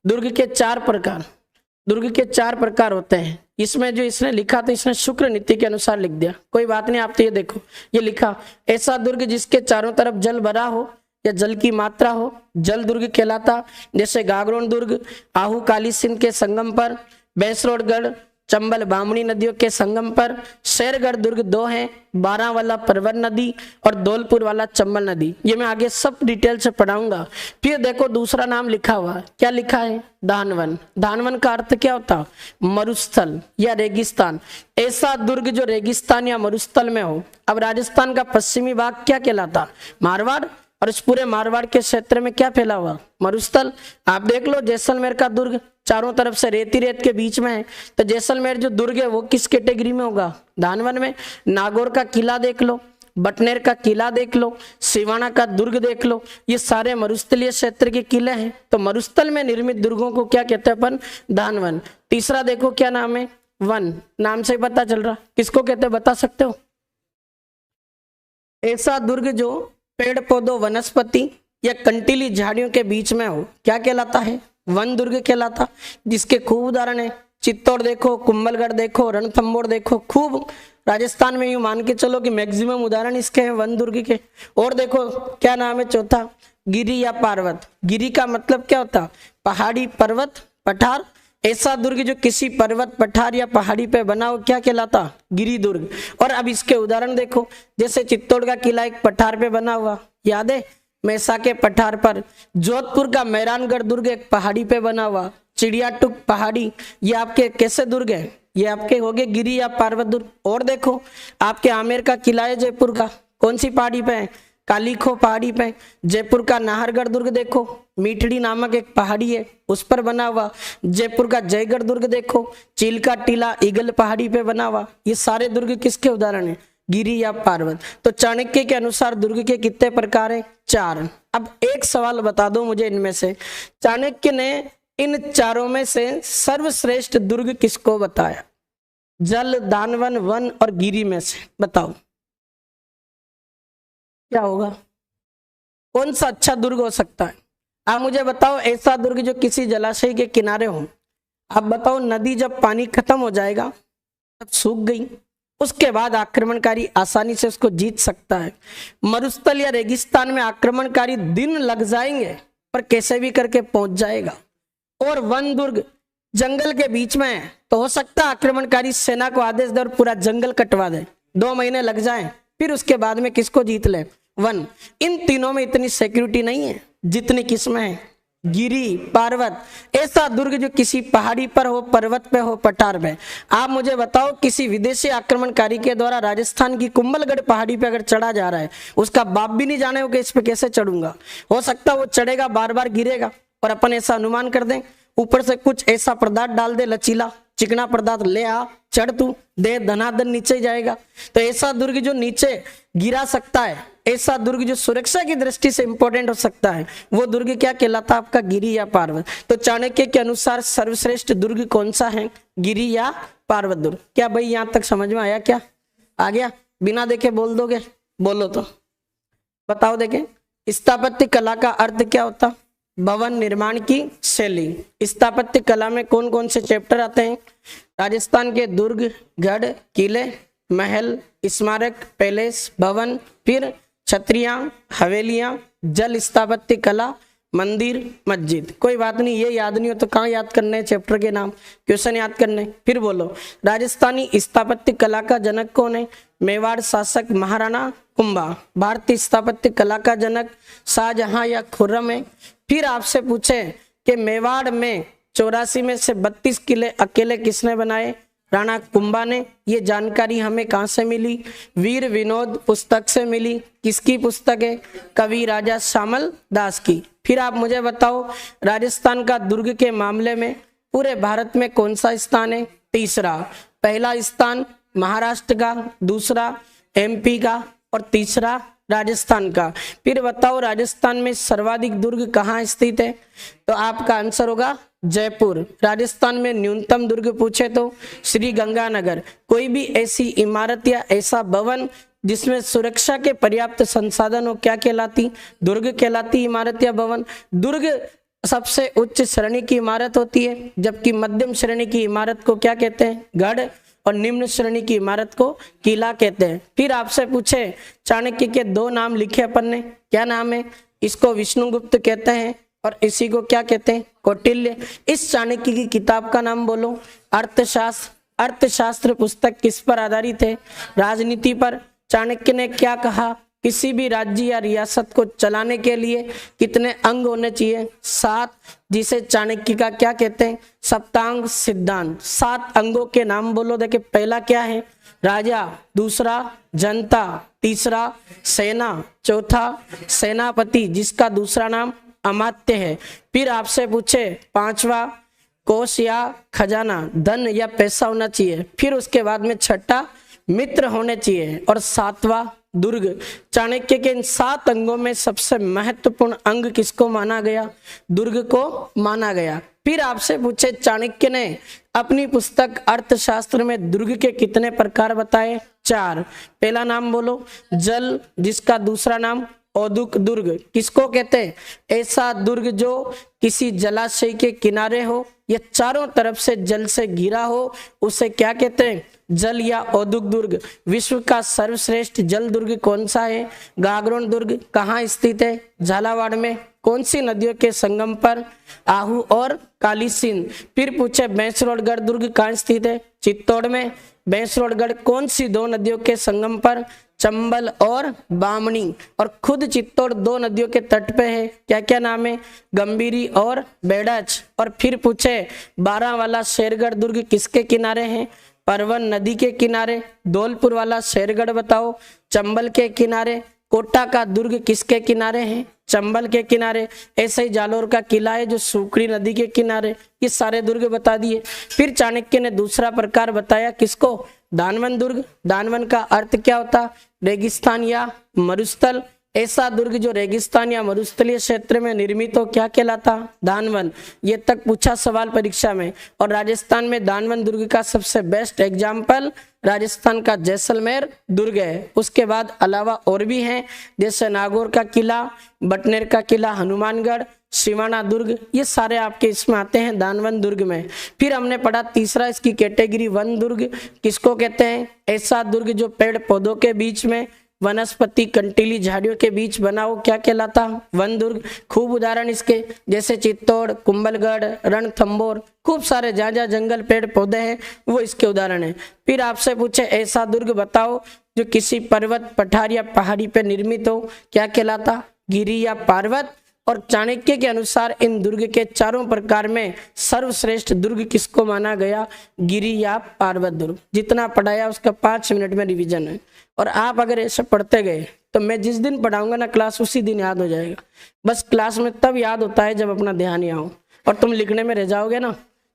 दुर्ग के चार प्रकार, दुर्ग के चार प्रकार होते हैं। इसमें जो इसने लिखा था इसने शुक्र नीति के अनुसार लिख दिया, कोई बात नहीं। आप तो ये देखो, ये लिखा ऐसा दुर्ग जिसके चारों तरफ जल भरा हो या जल की मात्रा हो, जल दुर्ग कहलाता। जैसे गागरोन दुर्ग आहू काली सिंध के संगम पर, बेसरोडगढ़ चंबल बामणी नदियों के संगम पर, शेरगढ़ दुर्ग दो हैं, बारां वाला परवन नदी और धौलपुर वाला चंबल नदी। ये मैं आगे सब डिटेल से पढ़ाऊंगा। फिर देखो दूसरा नाम लिखा हुआ, क्या लिखा है? धानवन। धानवन का अर्थ क्या होता? मरुस्थल या रेगिस्तान। ऐसा दुर्ग जो रेगिस्तान या मरुस्थल में हो। अब राजस्थान का पश्चिमी भाग क्या कहलाता? मारवाड़। और इस पूरे मारवाड़ के क्षेत्र में क्या फैला हुआ? मरुस्थल। आप देख लो जैसलमेर का दुर्ग चारों तरफ से रेती रेत के बीच में है, तो जैसलमेर जो दुर्ग है वो किस कैटेगरी में होगा? धानवन में। नागौर का किला देख लो, बटनेर का किला देख लो, सिवाना का दुर्ग देख लो, ये सारे मरुस्थलीय क्षेत्र के किले हैं। तो मरुस्थल में निर्मित दुर्गों को क्या कहते हैं अपन? धानवन। तीसरा देखो क्या नाम है? वन। नाम से पता चल रहा, किसको कहते हैं बता सकते हो? ऐसा दुर्ग जो पेड़ पौधों वनस्पति या कंटीली झाड़ियों के बीच में हो, क्या कहलाता है? वन दुर्ग कहलाता। जिसके खूब उदाहरण है, चित्तौड़ देखो, कुंभलगढ़ देखो, रणथंभौर देखो, खूब राजस्थान में यूं मान के चलो कि मैक्सिमम उदाहरण इसके हैं वन दुर्ग के। और देखो क्या नाम है चौथा? गिरी या पार्वत। गिरी का मतलब क्या होता? पहाड़ी, पर्वत, पठार। ऐसा दुर्ग जो किसी पर्वत, पठार या पहाड़ी पे बना हो क्या कहलाता? गिरी दुर्ग। और अब इसके उदाहरण देखो, जैसे चित्तौड़ का किला एक पठार पे बना हुआ, याद है? मैसा के पठार पर। जोधपुर का मेहरानगढ़ दुर्ग एक पहाड़ी पे बना हुआ, चिड़ियाटुक पहाड़ी। ये आपके कैसे दुर्ग है? ये आपके हो गए गिरी या पार्वत दुर्ग। और देखो आपके आमेर का किला है जयपुर का, कौन सी पहाड़ी पे है? कालीखो पहाड़ी पे। जयपुर का नाहरगढ़ दुर्ग देखो, मीठड़ी नामक एक पहाड़ी है उस पर बना हुआ। जयपुर का जयगढ़ दुर्ग देखो, चील का टीला ईगल पहाड़ी पे बना हुआ। ये सारे दुर्ग किसके उदाहरण है? गिरी या पार्वत। तो चाणक्य के अनुसार दुर्ग के कितने प्रकार हैं? चार। अब एक सवाल बता दो मुझे इनमें से, चाणक्य ने इन चारों में से सर्वश्रेष्ठ दुर्ग किसको बताया? जल, दानवन, वन और गिरी में से बताओ क्या होगा? कौन सा अच्छा दुर्ग हो सकता है? आप मुझे बताओ ऐसा दुर्ग जो किसी जलाशय के किनारे हो। आप बताओ नदी जब पानी खत्म हो जाएगा तब सूख गई, उसके बाद आक्रमणकारी आसानी से उसको जीत सकता है। मरुस्थल या रेगिस्तान में आक्रमणकारी दिन लग जाएंगे पर कैसे भी करके पहुंच जाएगा। और वन दुर्ग जंगल के बीच में है तो हो सकता है आक्रमणकारी सेना को आदेश दे और पूरा जंगल कटवा दे, 2 महीने लग जाएं, फिर उसके बाद में किसको जीत ले? वन। इन तीनों में इतनी सिक्योरिटी नहीं है जितनी किसमें है? गिरी, पार्वत। ऐसा दुर्ग जो किसी पहाड़ी पर हो, पर्वत पे हो, पठार पे। आप मुझे बताओ किसी विदेशी आक्रमणकारी के द्वारा राजस्थान की कुंभलगढ़ पहाड़ी पे अगर चढ़ा जा रहा है, उसका बाप भी नहीं जाने होगा इस पे कैसे चढ़ूंगा। हो सकता है वो चढ़ेगा, बार बार गिरेगा, और अपन ऐसा अनुमान कर दें ऊपर से कुछ ऐसा पदार्थ डाल दे, लचीला चिकना पदार्थ, ले आ चढ़ तू, दे धनाधन नीचे जाएगा। तो ऐसा दुर्ग जो नीचे गिरा सकता है, ऐसा दुर्ग जो सुरक्षा की दृष्टि से इंपॉर्टेंट हो सकता है, वो दुर्ग क्या कहलाता है आपका? गिरी या पार्वत। तो चाणक्य के अनुसार सर्वश्रेष्ठ दुर्ग कौन सा है? गिरी या पार्वत दुर्ग। क्या भाई यहां तक समझ में आया? क्या आ गया? बिना देखे बोल दोगे? बोलो तो बताओ। देखें स्थापत्य कला का अर्थ क्या होता? भवन निर्माण की शैली। स्थापत्य कला में कौन कौन से चैप्टर आते हैं? राजस्थान के दुर्ग, गढ़, किले, महल, स्मारक, पैलेस, भवन, फिर छतरियां, हवेलियां, जल स्थापत्य कला, मंदिर, मस्जिद। कोई बात नहीं, ये याद नहीं हो तो कहाँ याद करने हैं चैप्टर के नाम, क्वेश्चन याद करने। फिर बोलो, राजस्थानी स्थापत्य कला का जनक कौन है? मेवाड़ शासक महाराणा कुंभा। भारतीय स्थापत्य कला का जनक शाहजहां या खुर्रम है। फिर आपसे पूछे कि मेवाड़ में 84 में से 32 किले अकेले किसने बनाए? राणा कुंभा ने। ये जानकारी हमें कहाँ से मिली? वीर विनोद पुस्तक से मिली। किसकी पुस्तक है? कवि राजा श्यामल दास की। फिर आप मुझे बताओ, राजस्थान का दुर्ग के मामले में पूरे भारत में कौन सा स्थान है? तीसरा। पहला स्थान महाराष्ट्र का, दूसरा एमपी का और तीसरा राजस्थान का। फिर बताओ, राजस्थान में सर्वाधिक दुर्ग कहाँ स्थित है? तो आपका आंसर होगा जयपुर। राजस्थान में न्यूनतम दुर्ग पूछे तो श्री गंगानगर। कोई भी ऐसी इमारत या ऐसा भवन जिसमें सुरक्षा के पर्याप्त संसाधन हो, क्या कहलाती? दुर्ग कहलाती इमारत या भवन। दुर्ग सबसे उच्च श्रेणी की इमारत होती है, जबकि मध्यम श्रेणी की इमारत को क्या कहते हैं? गढ़, और निम्न श्रेणी की इमारत को किला कहते हैं। फिर आपसे पूछे, चाणक्य के 2 नाम लिखे अपन ने, क्या नाम है? इसको विष्णुगुप्त कहते हैं और इसी को क्या कहते हैं? कौटिल्य। इस चाणक्य की किताब का नाम बोलो। अर्थशास्त्र। अर्थशास्त्र पुस्तक किस पर आधारित है? राजनीति पर। चाणक्य ने क्या कहा? किसी भी राज्य या रियासत को चलाने के लिए कितने अंग होने चाहिए? 7, जिसे चाणक्य का क्या कहते हैं? सप्तांग सिद्धांत। 7 अंगों के नाम बोलो। देखिए, पहला क्या है? राजा, दूसरा जनता, तीसरा सेना, चौथा सेनापति जिसका दूसरा नाम अमात्य है। फिर आपसे पूछे, 5वां कोष या खजाना, धन या पैसा होना चाहिए। फिर उसके बाद में छठा मित्र होने चाहिए और 7वां दुर्ग। चाणक्य के इन 7 अंगों में सबसे महत्वपूर्ण अंग किसको माना गया? दुर्ग को माना गया। फिर आपसे पूछे, चाणक्य ने अपनी पुस्तक अर्थशास्त्र में दुर्ग के कितने प्रकार बताए? 4। पहला नाम बोलो, जल, जिसका दूसरा नाम औदुक दुर्ग। किसको कहते हैं? ऐसा दुर्ग जो किसी जलाशय के किनारे हो या चारों तरफ से जल से घिरा हो, उसे क्या कहते हैं? जल या औदुक दुर्ग। विश्व का सर्वश्रेष्ठ जल दुर्ग कौन सा है? गागरोन दुर्ग। कहाँ स्थित है? झालावाड़ में। कौन सी नदियों के संगम पर? आहू और काली सिंध। फिर पूछे, भैंसरोडगढ़ दुर्ग कहाँ स्थित है? चित्तौड़ में। भैंसरोडगढ़ कौन सी 2 नदियों के संगम पर? चंबल और बामणी। और खुद चित्तौड़ 2 नदियों के तट पे है। क्या क्या नाम है? गंभीरी और बेड़च। और फिर पूछे, 12 वाला शेरगढ़ दुर्ग किसके किनारे है? परवन नदी के किनारे। धौलपुर वाला शेरगढ़ बताओ, चंबल के किनारे। कोटा का दुर्ग किसके किनारे है? चंबल के किनारे। ऐसे ही जालोर का किला है जो सुकड़ी नदी के किनारे। ये सारे दुर्ग बता दिए। फिर चाणक्य ने दूसरा प्रकार बताया, किसको? दानवन दुर्ग। दानवन का अर्थ क्या होता? रेगिस्तान या मरुस्थल। ऐसा दुर्ग जो रेगिस्तान या मरुस्थलीय क्षेत्र में निर्मित हो, क्या कहलाता? दानवन। ये तक पूछा सवाल परीक्षा में। और राजस्थान में दानवन दुर्ग का सबसे बेस्ट एग्जाम्पल राजस्थान का जैसलमेर दुर्ग है। उसके बाद अलावा और भी हैं, जैसे नागौर का किला, बटनेर का किला, हनुमानगढ़, सिवाना दुर्ग। ये सारे आपके इसमें आते हैं दानवन दुर्ग में। फिर हमने पढ़ा तीसरा इसकी कैटेगरी वन दुर्ग। किसको कहते हैं? ऐसा दुर्ग जो पेड़ पौधों के बीच में, वनस्पति कंटीली झाड़ियों के बीच बना हो, क्या कहलाता? वन दुर्ग। खूब उदाहरण इसके, जैसे चित्तौड़, कुंभलगढ़, रणथंभौर, खूब सारे जहाँ जहाँ जंगल पेड़ पौधे हैं वो इसके उदाहरण है। फिर आपसे पूछे, ऐसा दुर्ग बताओ जो किसी पर्वत, पठार या पहाड़ी पर निर्मित हो, क्या कहलाता? गिरी या पर्वत। और चाणक्य के अनुसार इन दुर्ग के चारों प्रकार में सर्वश्रेष्ठ दुर्ग किसको माना गया? गिरी या पर्वत दुर्ग। जितना पढ़ाया उसका 5 मिनट में रिवीजन है। और आप अगर ऐसे पढ़ते गए तो मैं जिस दिन पढ़ाऊंगा ना क्लास, उसी दिन याद हो जाएगा। बस क्लास में तब याद होता है जब अपना ध्यान यहाँ हो। और तुम लिखने में रह जाओगे ना,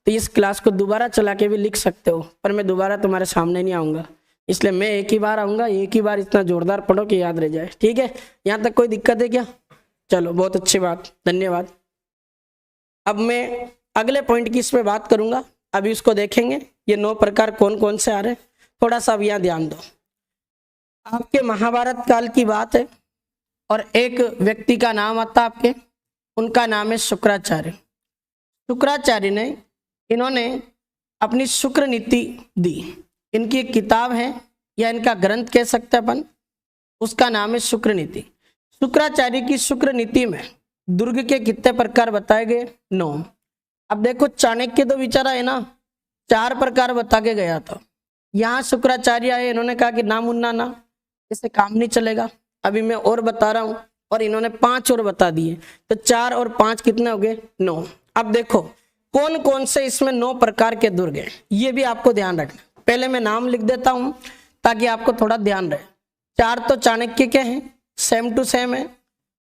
तो इस क्लास को दोबारा चला के भी लिख सकते हो, पर मैं दोबारा तुम्हारे सामने नहीं आऊँगा। इसलिए मैं एक ही बार आऊँगा, एक ही बार इतना जोरदार पढ़ो कि याद रह जाए। ठीक है? यहाँ तक कोई दिक्कत है क्या? चलो, बहुत अच्छी बात, धन्यवाद। अब मैं अगले पॉइंट की इसमें बात करूंगा। अभी उसको देखेंगे, ये 9 प्रकार कौन कौन से आ रहे हैं। थोड़ा सा अब यहाँ ध्यान दो। आपके महाभारत काल की बात है और एक व्यक्ति का नाम आता आपके, उनका नाम है शुक्राचार्य। शुक्राचार्य ने, इन्होंने अपनी शुक्र नीति दी। इनकी एक किताब है या इनका ग्रंथ कह सकते हैं अपन, उसका नाम है शुक्र नीति। शुक्राचार्य की शुक्र नीति में दुर्ग के कितने प्रकार बताए गए? 9। अब देखो चाणक्य तो बेचारा है ना 4 प्रकार बता के गया था। यहाँ शुक्राचार्य आए, इन्होंने कहा कि ना मुन्ना ना, इससे काम नहीं चलेगा, अभी मैं और बता रहा हूँ, और इन्होंने 5 और बता दिए, तो 4 और 5 कितने हो गए? 9। अब देखो कौन कौन से इसमें 9 प्रकार के दुर्ग हैं, ये भी आपको ध्यान रखना। पहले मैं नाम लिख देता हूं ताकि आपको थोड़ा ध्यान रहे। 4 तो चाणक्य के हैं, सेम टू सेम है,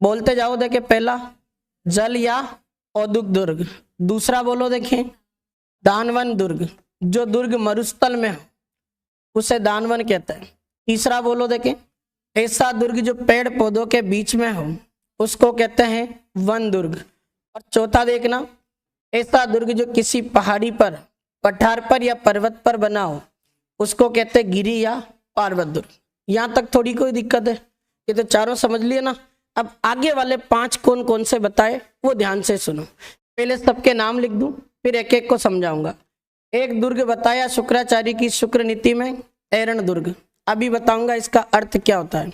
बोलते जाओ। देखे पहला जल या औदुक दुर्ग, दूसरा बोलो देखें दानवन दुर्ग, जो दुर्ग मरुस्थल में हो उसे दानवन कहते हैं। तीसरा बोलो देखें ऐसा दुर्ग जो पेड़ पौधों के बीच में हो उसको कहते हैं वन दुर्ग। और चौथा देखना ऐसा दुर्ग जो किसी पहाड़ी पर, पठार पर या पर्वत पर बना हो उसको कहते हैं गिरी या पर्वत दुर्ग। यहाँ तक थोड़ी कोई दिक्कत है? ये तो चारों समझ लिए ना। अब आगे वाले 5 कौन कौन से बताए वो ध्यान से सुनो। पहले सबके नाम लिख दूं फिर एक एक को समझाऊंगा। एक दुर्ग बताया शुक्राचार्य की शुक्र नीति में, एरण दुर्ग। अभी बताऊंगा इसका अर्थ क्या होता है।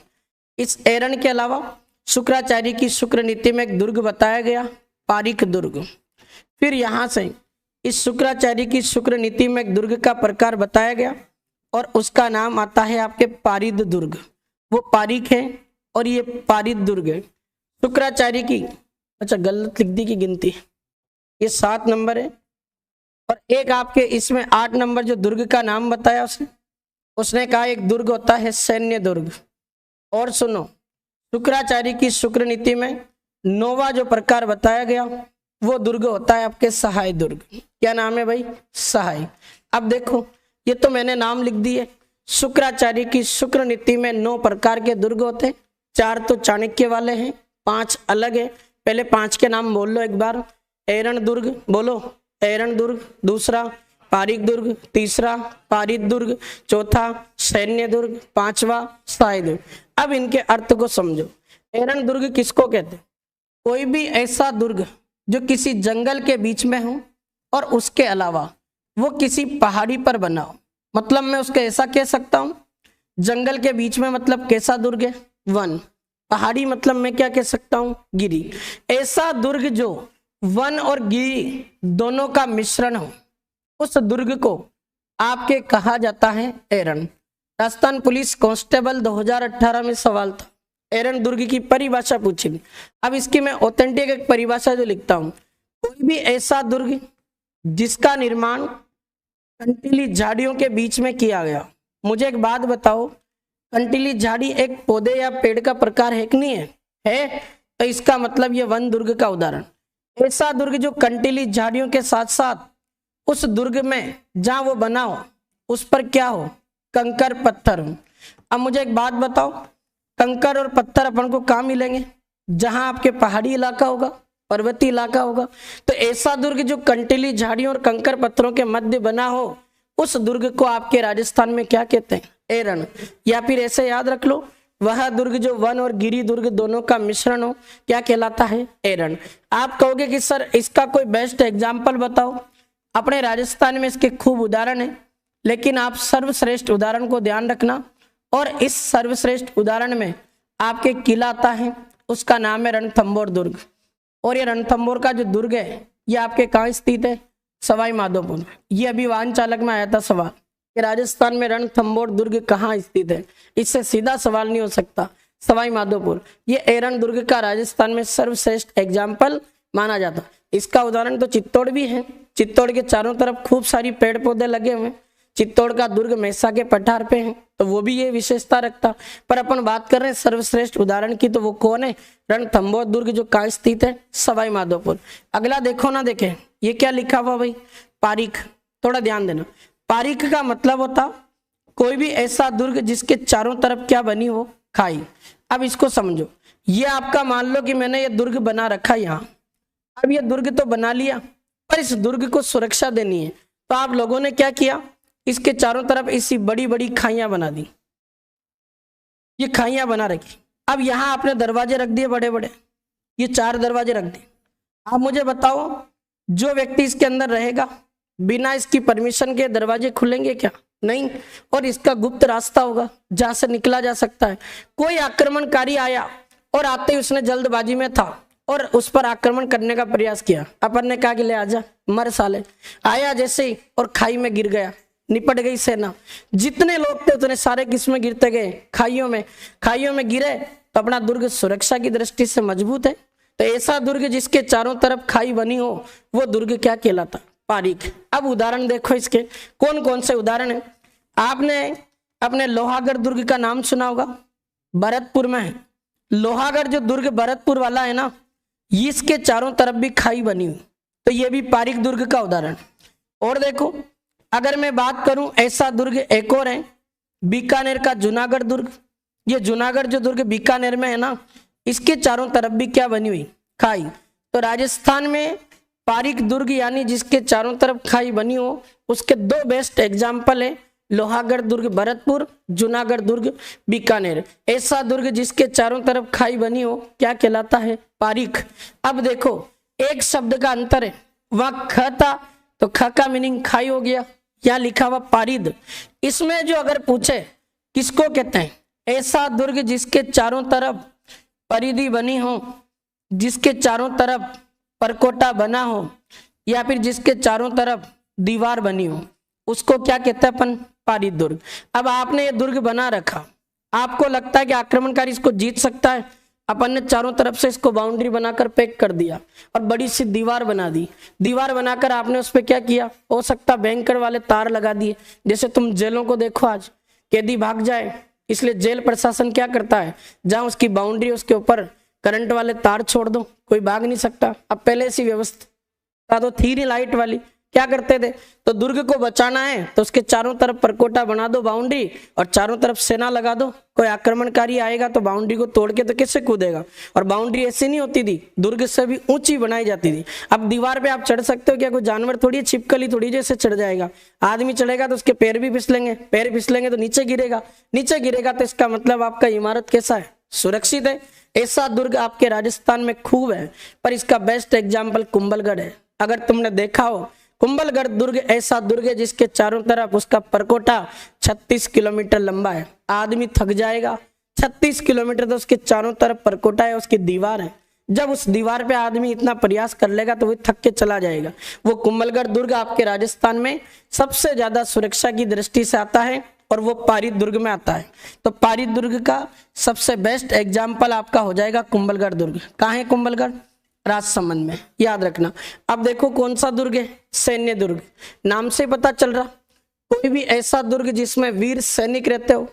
इस एरण के अलावा शुक्राचार्य की शुक्र नीति में एक दुर्ग बताया गया, पारिक दुर्ग। फिर यहाँ से इस शुक्राचार्य की शुक्र नीति में एक दुर्ग का प्रकार बताया गया और उसका नाम आता है आपके पारिद दुर्ग। वो पारिक है और ये पारिद दुर्ग है। शुक्राचार्य की, अच्छा गलत लिख दी की गिनती, ये 7 नंबर है। और एक आपके इसमें 8 नंबर जो दुर्ग का नाम बताया उसने कहा एक दुर्ग होता है सैन्य दुर्ग। और सुनो शुक्राचार्य की शुक्र नीति में 9वां जो प्रकार बताया गया वो दुर्ग होता है आपके सहाय दुर्ग। क्या नाम है भाई? सहाय। अब देखो ये तो मैंने नाम लिख दिए। शुक्राचार्य की शुक्र नीति में 9 प्रकार के दुर्ग होते हैं। 4 तो चाणक्य वाले हैं, 5 अलग है। पहले 5 के नाम बोल लो एक बार। एरण दुर्ग बोलो, एरण दुर्ग। दूसरा पारिक दुर्ग, तीसरा पारिद दुर्ग, चौथा सैन्य दुर्ग, 5वां सहाय दुर्ग। अब इनके अर्थ को समझो। एरण दुर्ग किसको कहते हैं? कोई भी ऐसा दुर्ग जो किसी जंगल के बीच में हो और उसके अलावा वो किसी पहाड़ी पर बना हो। मतलब मैं उसको ऐसा कह सकता हूं, जंगल के बीच में मतलब कैसा दुर्ग है? वन। पहाड़ी मतलब मैं क्या कह सकता हूं? गिरी। ऐसा दुर्ग जो वन और गिरी दोनों का मिश्रण हो उस दुर्ग को आपके कहा जाता है एरण। राजस्थान पुलिस कांस्टेबल 2018 में सवाल था, एरण दुर्ग की परिभाषा पूछी। अब इसकी मैं ऑथेंटिक एक परिभाषा जो लिखता हूं, कोई भी ऐसा दुर्ग जिसका निर्माण कंटीली झाड़ियों के बीच में किया गया। मुझे एक बात बताओ, कंटीली झाड़ी एक पौधे या पेड़ का प्रकार है कि नहीं है? है। तो इसका मतलब ये वन दुर्ग का उदाहरण। ऐसा दुर्ग जो कंटीली झाड़ियों के साथ साथ उस दुर्ग में जहां वो बना हो उस पर क्या हो? कंकर पत्थर हो। अब मुझे एक बात बताओ, कंकर और पत्थर अपन को कहाँ मिलेंगे? जहां आपके पहाड़ी इलाका होगा, पर्वतीय इलाका होगा। तो ऐसा दुर्ग जो कंटीली झाड़ियों और कंकर पत्थरों के मध्य बना हो उस दुर्ग को आपके राजस्थान में क्या कहते हैं? एरण। या फिर ऐसे याद रख लो, वह दुर्ग जो वन और गिरी दुर्ग दोनों का मिश्रण हो क्या कहलाता है? एरण। आप कहोगे कि सर इसका कोई बेस्ट एग्जाम्पल बताओ। अपने राजस्थान में इसके खूब उदाहरण है, लेकिन आप सर्वश्रेष्ठ उदाहरण को ध्यान रखना। और इस सर्वश्रेष्ठ उदाहरण में आपके किला आता है, उसका नाम है रणथंभौर दुर्ग। और ये रणथंभौर का जो दुर्ग है ये आपके कहाँ स्थित है? सवाई माधोपुर। ये अभी वाहन चालक में आया था सवाल कि राजस्थान में रणथंभौर दुर्ग कहाँ स्थित है। इससे सीधा सवाल नहीं हो सकता, सवाई माधोपुर। ये एरण दुर्ग का राजस्थान में सर्वश्रेष्ठ एग्जाम्पल माना जाता। इसका उदाहरण तो चित्तौड़ भी है। चित्तौड़ के चारों तरफ खूब सारी पेड़ पौधे लगे हुए। चित्तौड़ का दुर्ग मेसा के पठार पे है, तो वो भी ये विशेषता रखता। पर अपन बात कर रहे हैं सर्वश्रेष्ठ उदाहरण की, तो वो कौन है? रणथंभौर दुर्ग जो कहाँ स्थित है? सवाई माधोपुर। अगला देखो ना, देखें ये क्या लिखा हुआ भाई? पारिक। थोड़ा ध्यान देना, पारिक का मतलब होता कोई भी ऐसा दुर्ग जिसके चारों तरफ क्या बनी हो? खाई। अब इसको समझो, ये आपका मान लो कि मैंने ये दुर्ग बना रखा यहाँ। अब ये दुर्ग तो बना लिया, पर इस दुर्ग को सुरक्षा देनी है, तो आप लोगों ने क्या किया? इसके चारों तरफ इसी बड़ी बड़ी खाइयां बना दी। ये खाइयां बना रखी। अब यहाँ आपने दरवाजे रख दिए बड़े बड़े, ये 4 दरवाजे रख दिए। आप मुझे बताओ जो व्यक्ति इसके अंदर रहेगा बिना इसकी परमिशन के दरवाजे खुलेंगे क्या? नहीं। और इसका गुप्त रास्ता होगा जहां से निकला जा सकता है। कोई आक्रमणकारी आया और आते ही उसने जल्दबाजी में था और उस पर आक्रमण करने का प्रयास किया। अपन ने कहा कि ले आजा मर साले। आया जैसे ही और खाई में गिर गया, निपट गई सेना। जितने लोग थे उतने सारे किसमें गिरते गए? खाइयों में। खाइयों में गिरे तो अपना दुर्ग सुरक्षा की दृष्टि से मजबूत है। तो ऐसा दुर्ग जिसके चारों तरफ खाई बनी हो वो दुर्ग क्या कहलाता? पारीक। अब उदाहरण देखो इसके, कौन कौन से उदाहरण है। आपने अपने लोहागढ़ दुर्ग का नाम सुना होगा, भरतपुर में है। लोहागढ़ जो दुर्ग भरतपुर वाला है ना, इसके चारों तरफ भी खाई बनी हुई, तो ये भी पारीक दुर्ग का उदाहरण। और देखो अगर मैं बात करूं ऐसा दुर्ग एक और है, बीकानेर का जूनागढ़ दुर्ग। ये जूनागढ़ जो दुर्ग बीकानेर में है ना, इसके चारों तरफ भी क्या बनी हुई? खाई। तो राजस्थान में पारीक दुर्ग यानी जिसके चारों तरफ खाई बनी हो, उसके दो बेस्ट एग्जाम्पल है, लोहागढ़ दुर्ग भरतपुर, जूनागढ़ दुर्ग बीकानेर। ऐसा दुर्ग जिसके चारों तरफ खाई बनी हो क्या कहलाता है? पारीक। अब देखो एक शब्द का अंतर है, वहां ख था तो ख का मीनिंग खाई हो गया, यहाँ लिखा हुआ पारिद। इसमें जो अगर पूछे किसको कहते हैं? ऐसा दुर्ग जिसके चारों तरफ परिधि बनी हो, जिसके चारों तरफ परकोटा बना हो, या फिर जिसके चारों तरफ दीवार बनी हो, उसको क्या कहते हैं अपन? पारिद दुर्ग। अब आपने ये दुर्ग बना रखा, आपको लगता है कि आक्रमणकारी इसको जीत सकता है, अपन ने चारों तरफ से इसको बाउंड्री बनाकर पैक कर दिया और बड़ी सी दीवार बना दी। दीवार बनाकर आपने उस पर क्या किया? हो सकता बैंकर वाले तार लगा दिए। जैसे तुम जेलों को देखो, आज कैदी भाग जाए इसलिए जेल प्रशासन क्या करता है, जहां उसकी बाउंड्री उसके ऊपर करंट वाले तार छोड़ दो, कोई भाग नहीं सकता। अब पहले ऐसी व्यवस्था तो थी नहीं लाइट वाली, क्या करते थे? तो दुर्ग को बचाना है तो उसके चारों तरफ परकोटा बना दो बाउंड्री और चारों तरफ सेना लगा दो। कोई आक्रमणकारी आएगा तो बाउंड्री को तोड़ के तो कैसे कूदेगा? और बाउंड्री ऐसी नहीं होती थी, दुर्ग से भी ऊंची बनाई जाती थी। अब दीवार पे आप चढ़ सकते हो क्या? कोई जानवर थोड़ी, छिपकली थोड़ी जैसे चढ़ जाएगा। आदमी चढ़ेगा तो उसके पैर भी फिसलेंगे, पैर फिसलेंगे तो नीचे गिरेगा, नीचे गिरेगा तो इसका मतलब आपका इमारत कैसा है? सुरक्षित है। ऐसा दुर्ग आपके राजस्थान में खूब है, पर इसका बेस्ट एग्जाम्पल कुंभलगढ़ है। अगर तुमने देखा हो कुंभलगढ़ दुर्ग ऐसा दुर्ग है जिसके चारों तरफ उसका परकोटा 36 किलोमीटर लंबा है। आदमी थक जाएगा, 36 किलोमीटर तो उसके चारों तरफ परकोटा है, उसकी दीवार है। जब उस दीवार पे आदमी इतना प्रयास कर लेगा तो वो थक के चला जाएगा। वो कुंभलगढ़ दुर्ग आपके राजस्थान में सबसे ज्यादा सुरक्षा की दृष्टि से आता है और वो पारिद दुर्ग में आता है। तो पारिद दुर्ग का सबसे बेस्ट एग्जाम्पल आपका हो जाएगा कुंभलगढ़ दुर्ग। कहाँ है कुंभलगढ़? राजसमंद में, याद रखना। अब देखो कौन सा दुर्ग है? सैन्य दुर्ग। नाम से पता चल रहा, कोई भी ऐसा दुर्ग जिसमें वीर सैनिक रहते हो।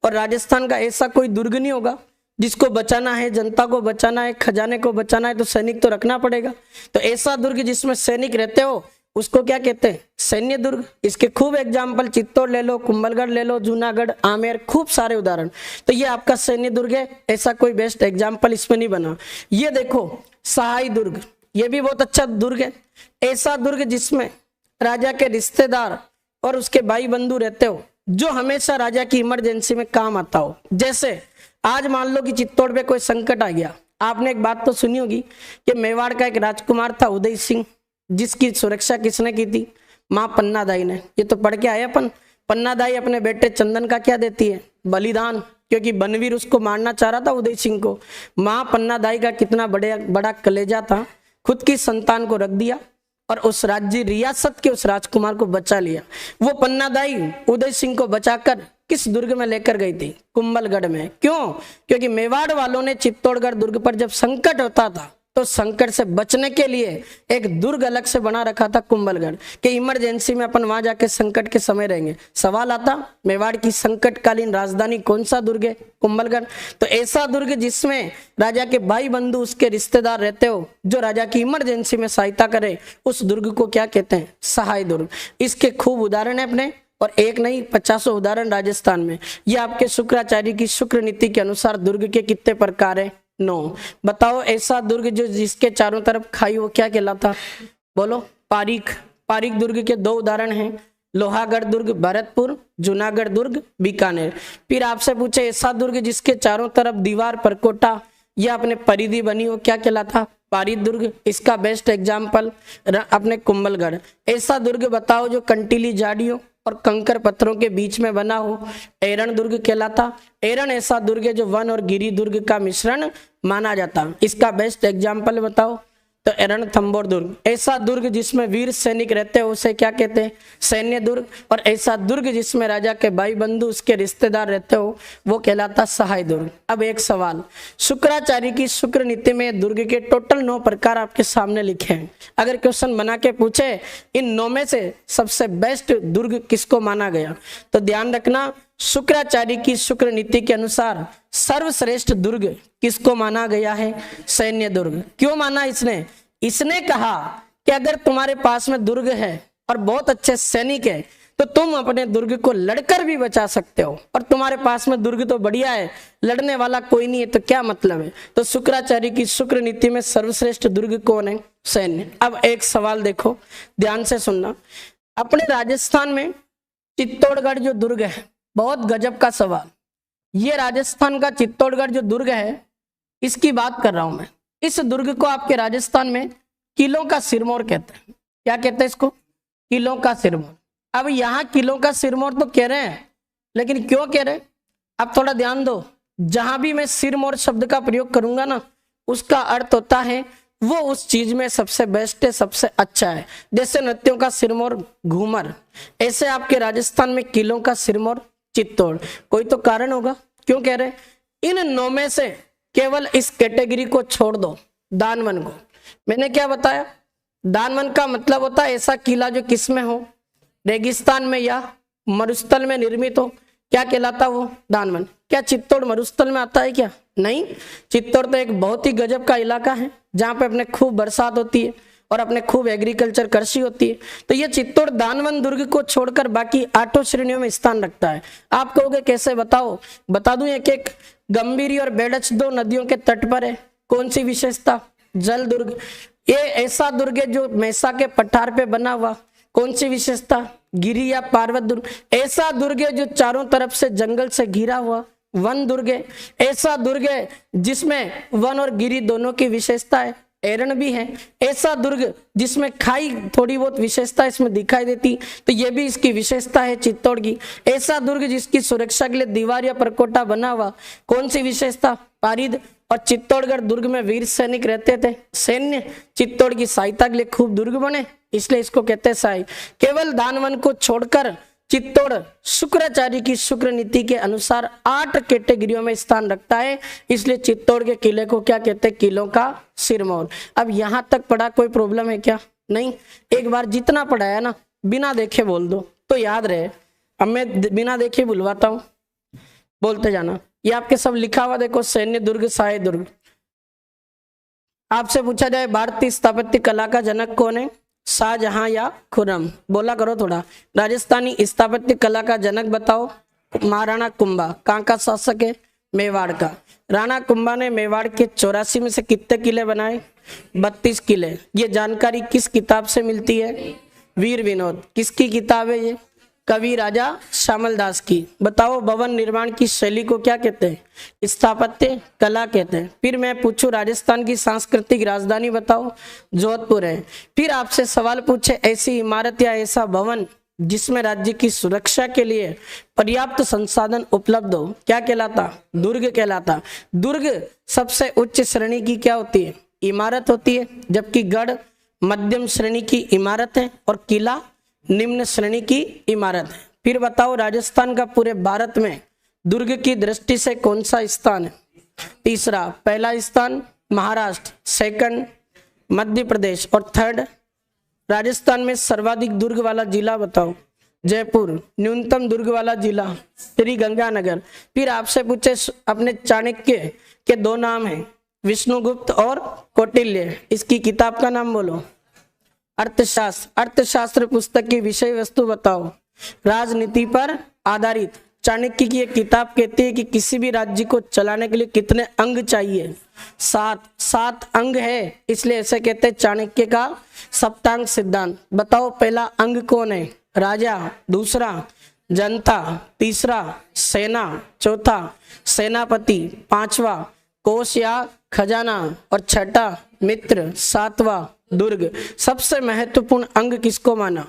और राजस्थान का ऐसा कोई दुर्ग नहीं होगा जिसको बचाना है, जनता को बचाना है, खजाने को बचाना है तो सैनिक तो रखना पड़ेगा। तो ऐसा दुर्ग जिसमें सैनिक रहते हो उसको क्या कहते हैं? सैन्य दुर्ग। इसके खूब एग्जाम्पल चित्तौड़ ले लो, कुंभलगढ़ ले लो, जूनागढ़, आमेर, खूब सारे उदाहरण। तो ये आपका सैन्य दुर्ग है। ऐसा कोई बेस्ट एग्जाम्पल इसमें नहीं बना। ये देखो सहाय दुर्ग, ये भी बहुत अच्छा दुर्ग है। ऐसा दुर्ग जिसमें राजा के रिश्तेदार और उसके भाई बंधु रहते हो, जो हमेशा राजा की इमरजेंसी में काम आता हो। जैसे आज मान लो कि चित्तौड़ पे कोई संकट आ गया। आपने एक बात तो सुनी होगी कि मेवाड़ का एक राजकुमार था उदय सिंह, जिसकी सुरक्षा किसने की थी? माँ पन्नादाई ने। ये तो पढ़ के आए अपन। पन्नादाई अपने बेटे चंदन का क्या देती है? बलिदान, क्योंकि बनवीर उसको मारना चाह रहा था उदय सिंह को। माँ पन्नादाई का कितना बड़ा कलेजा था, खुद की संतान को रख दिया और उस राज्य रियासत के उस राजकुमार को बचा लिया। वो पन्नादाई उदय सिंह को बचाकर किस दुर्ग में लेकर गई थी? कुंभलगढ़ में। क्यों? क्योंकि मेवाड़ वालों ने चित्तौड़गढ़ दुर्ग पर जब संकट होता था तो संकट से बचने के लिए एक दुर्ग अलग से बना रखा था कुंभलगढ़, कि इमरजेंसी में अपन वहां जाके संकट के समय रहेंगे। सवाल आता मेवाड़ की संकटकालीन राजधानी कौन सा दुर्ग है? कुंभलगढ़। तो ऐसा दुर्ग जिसमें राजा के भाई बंधु उसके रिश्तेदार रहते हो, जो राजा की इमरजेंसी में सहायता करे, उस दुर्ग को क्या कहते हैं? सहाय दुर्ग। इसके खूब उदाहरण है अपने, और एक नहीं 50 उदाहरण राजस्थान में। ये आपके शुक्राचार्य की शुक्र नीति के अनुसार दुर्ग के कितने प्रकार है? 9। बताओ ऐसा दुर्ग जो जिसके चारों तरफ खाई वो क्या कहलाता? बोलो। पारीक। पारीक दुर्ग के 2 उदाहरण हैं, लोहागढ़ दुर्ग भरतपुर, जूनागढ़ दुर्ग बीकानेर। फिर आपसे पूछे ऐसा दुर्ग जिसके चारों तरफ दीवार परकोटा या अपने परिधि बनी हो क्या कहलाता? पारिद दुर्ग। इसका बेस्ट एग्जाम्पल अपने कुंभलगढ़। ऐसा दुर्ग बताओ जो कंटीली झाड़ियों और कंकर पत्थरों के बीच में बना हो, एरण दुर्ग कहलाता। एरण ऐसा दुर्ग है जो वन और गिरी दुर्ग का मिश्रण माना जाता। इसका बेस्ट एग्जाम्पल बताओ तो रणथंभौर दुर्ग। ऐसा दुर्ग जिसमें वीर सैनिक रहते हैं उसे क्या कहते हैं? सैन्य दुर्ग। और ऐसा दुर्ग जिसमें राजा के भाई बंधु उसके रिश्तेदार रहते हो वो कहलाता सहाय दुर्ग। अब एक सवाल, शुक्राचार्य की शुक्र नीति में दुर्ग के टोटल 9 प्रकार आपके सामने लिखे हैं। अगर क्वेश्चन बना के पूछे इन 9 में से सबसे बेस्ट दुर्ग किसको माना गया तो ध्यान रखना, शुक्राचार्य की शुक्र नीति के अनुसार सर्वश्रेष्ठ दुर्ग किसको माना गया है? सैन्य दुर्ग। क्यों माना इसने? इसने कहा कि अगर तुम्हारे पास में दुर्ग है और बहुत अच्छे सैनिक है तो तुम अपने दुर्ग को लड़कर भी बचा सकते हो, और तुम्हारे पास में दुर्ग तो बढ़िया है, लड़ने वाला कोई नहीं है तो क्या मतलब है? तो शुक्राचार्य की शुक्र नीति में सर्वश्रेष्ठ दुर्ग कौन है? सैन्य। अब एक सवाल देखो, ध्यान से सुनना। अपने राजस्थान में चित्तौड़गढ़ जो दुर्ग है, बहुत गजब का सवाल। ये राजस्थान का चित्तौड़गढ़ जो दुर्ग है इसकी बात कर रहा हूं मैं। इस दुर्ग को आपके राजस्थान में किलों का सिरमौर कहते हैं। क्या कहते हैं इसको? किलों का सिरमौर। अब यहाँ किलों का सिरमौर तो कह रहे हैं, लेकिन क्यों कह रहे हैं? अब थोड़ा ध्यान दो, जहां भी मैं सिरमौर शब्द का प्रयोग करूंगा ना उसका अर्थ होता है वो उस चीज में सबसे बेस्ट है, सबसे अच्छा है। जैसे नृत्यों का सिरमौर घूमर, ऐसे आपके राजस्थान में किलों का सिरमौर चित्तौड़। कोई तो कारण होगा क्यों कह रहे? इन 9 में से केवल इस कैटेगरी को छोड़ दो, दानवन को। मैंने क्या बताया? दानवन का मतलब होता है ऐसा किला जो किस में हो? रेगिस्तान में या मरुस्थल में निर्मित हो। क्या कहलाता वो? दानवन। क्या चित्तौड़ मरुस्थल में आता है क्या? नहीं, चित्तौड़ तो एक बहुत ही गजब का इलाका है जहाँ पे अपने खूब बरसात होती है और अपने खूब एग्रीकल्चर कृषि होती है। तो ये चित्तौड़ दानवन दुर्ग को छोड़कर बाकी 8 श्रेणियों में स्थान रखता है। आप कहोगे कैसे? बताओ, बता दूं एक एक। गंभीरी और बेडच 2 नदियों के तट पर है। कौन सी विशेषता? जल दुर्ग। ये ऐसा दुर्ग है जो मैसा के पठार पे बना हुआ। कौन सी विशेषता? गिरी या पार्वत दुर्ग। ऐसा दुर्ग है जो चारों तरफ से जंगल से घिरा हुआ। वन दुर्ग है। ऐसा दुर्ग है जिसमें वन और गिरी दोनों की विशेषता है। एरण भी है। ऐसा दुर्ग जिसमें खाई थोड़ी बहुत विशेषता इसमें दिखाई देती, तो ये भी इसकी विशेषता है चित्तौड़ की। ऐसा दुर्ग जिसकी सुरक्षा के लिए दीवार या परकोटा बना हुआ। कौन सी विशेषता? पारिद। और चित्तौड़गढ़ दुर्ग में वीर सैनिक रहते थे, सैन्य। चित्तौड़ की सहायता के लिए खूब दुर्ग बने, इसलिए इसको कहते हैं सहाय। केवल दानवन को छोड़कर चित्तौड़ शुक्राचार्य की शुक्र नीति के अनुसार 8 कैटेगरियों में स्थान रखता है, इसलिए चित्तौड़ के किले को क्या कहते हैं? किलों का सिरमौर। अब यहां तक पढ़ा, कोई प्रॉब्लम है क्या? नहीं। एक बार जितना पढ़ाया ना बिना देखे बोल दो तो याद रहे। अब मैं बिना देखे बुलवाता हूं, बोलते जाना। ये आपके सब लिखा हुआ देखो, सैन्य दुर्ग, सहाय दुर्ग। आपसे पूछा जाए भारतीय स्थापत्य कला का जनक कौन है? शाहजहां या खुर्रम? बोला करो थोड़ा। राजस्थानी स्थापत्य कला का जनक बताओ। महाराणा कुंभा। कहाँ का शासक है? मेवाड़ का। राणा कुंभा ने मेवाड़ के 84 में से कितने किले बनाए? 32 किले। ये जानकारी किस किताब से मिलती है? वीर विनोद। किसकी किताब है ये? कवि राजा श्यामल दास की। बताओ भवन निर्माण की शैली को क्या कहते हैं? स्थापत्य कला कहते हैं। फिर मैं पूछूं राजस्थान की सांस्कृतिक राजधानी बताओ। जोधपुर है। फिर आपसे सवाल पूछे ऐसी इमारत या ऐसा भवन जिसमें राज्य की सुरक्षा के लिए पर्याप्त संसाधन उपलब्ध हो, क्या कहलाता? दुर्ग कहलाता। दुर्ग सबसे उच्च श्रेणी की क्या होती है? इमारत होती है, जबकि गढ़ मध्यम श्रेणी की इमारत है और किला निम्न श्रेणी की इमारत है। फिर बताओ राजस्थान का पूरे भारत में दुर्ग की दृष्टि से कौन सा स्थान है? तीसरा। पहला स्थान महाराष्ट्र, सेकंड मध्य प्रदेश और थर्ड राजस्थान में सर्वाधिक दुर्ग वाला जिला बताओ। जयपुर। न्यूनतम दुर्ग वाला जिला श्री गंगानगर। फिर आपसे पूछे अपने चाणक्य के 2 नाम हैं, विष्णुगुप्त और कौटिल्य। इसकी किताब का नाम बोलो। अर्थशास्त्र। अर्थशास्त्र पुस्तक की विषय वस्तु बताओ। राजनीति पर आधारित। चाणक्य की एक किताब कहती है कि किसी भी राज्य को चलाने के लिए कितने अंग चाहिए? 7 अंग है, इसलिए ऐसे कहते हैं चाणक्य का सप्तांग सिद्धांत। बताओ पहला अंग कौन है? राजा। दूसरा जनता। तीसरा सेना। चौथा सेनापति। 5वां कोष या खजाना और छठा मित्र। 7वां दुर्ग। सबसे महत्वपूर्ण अंग किसको माना?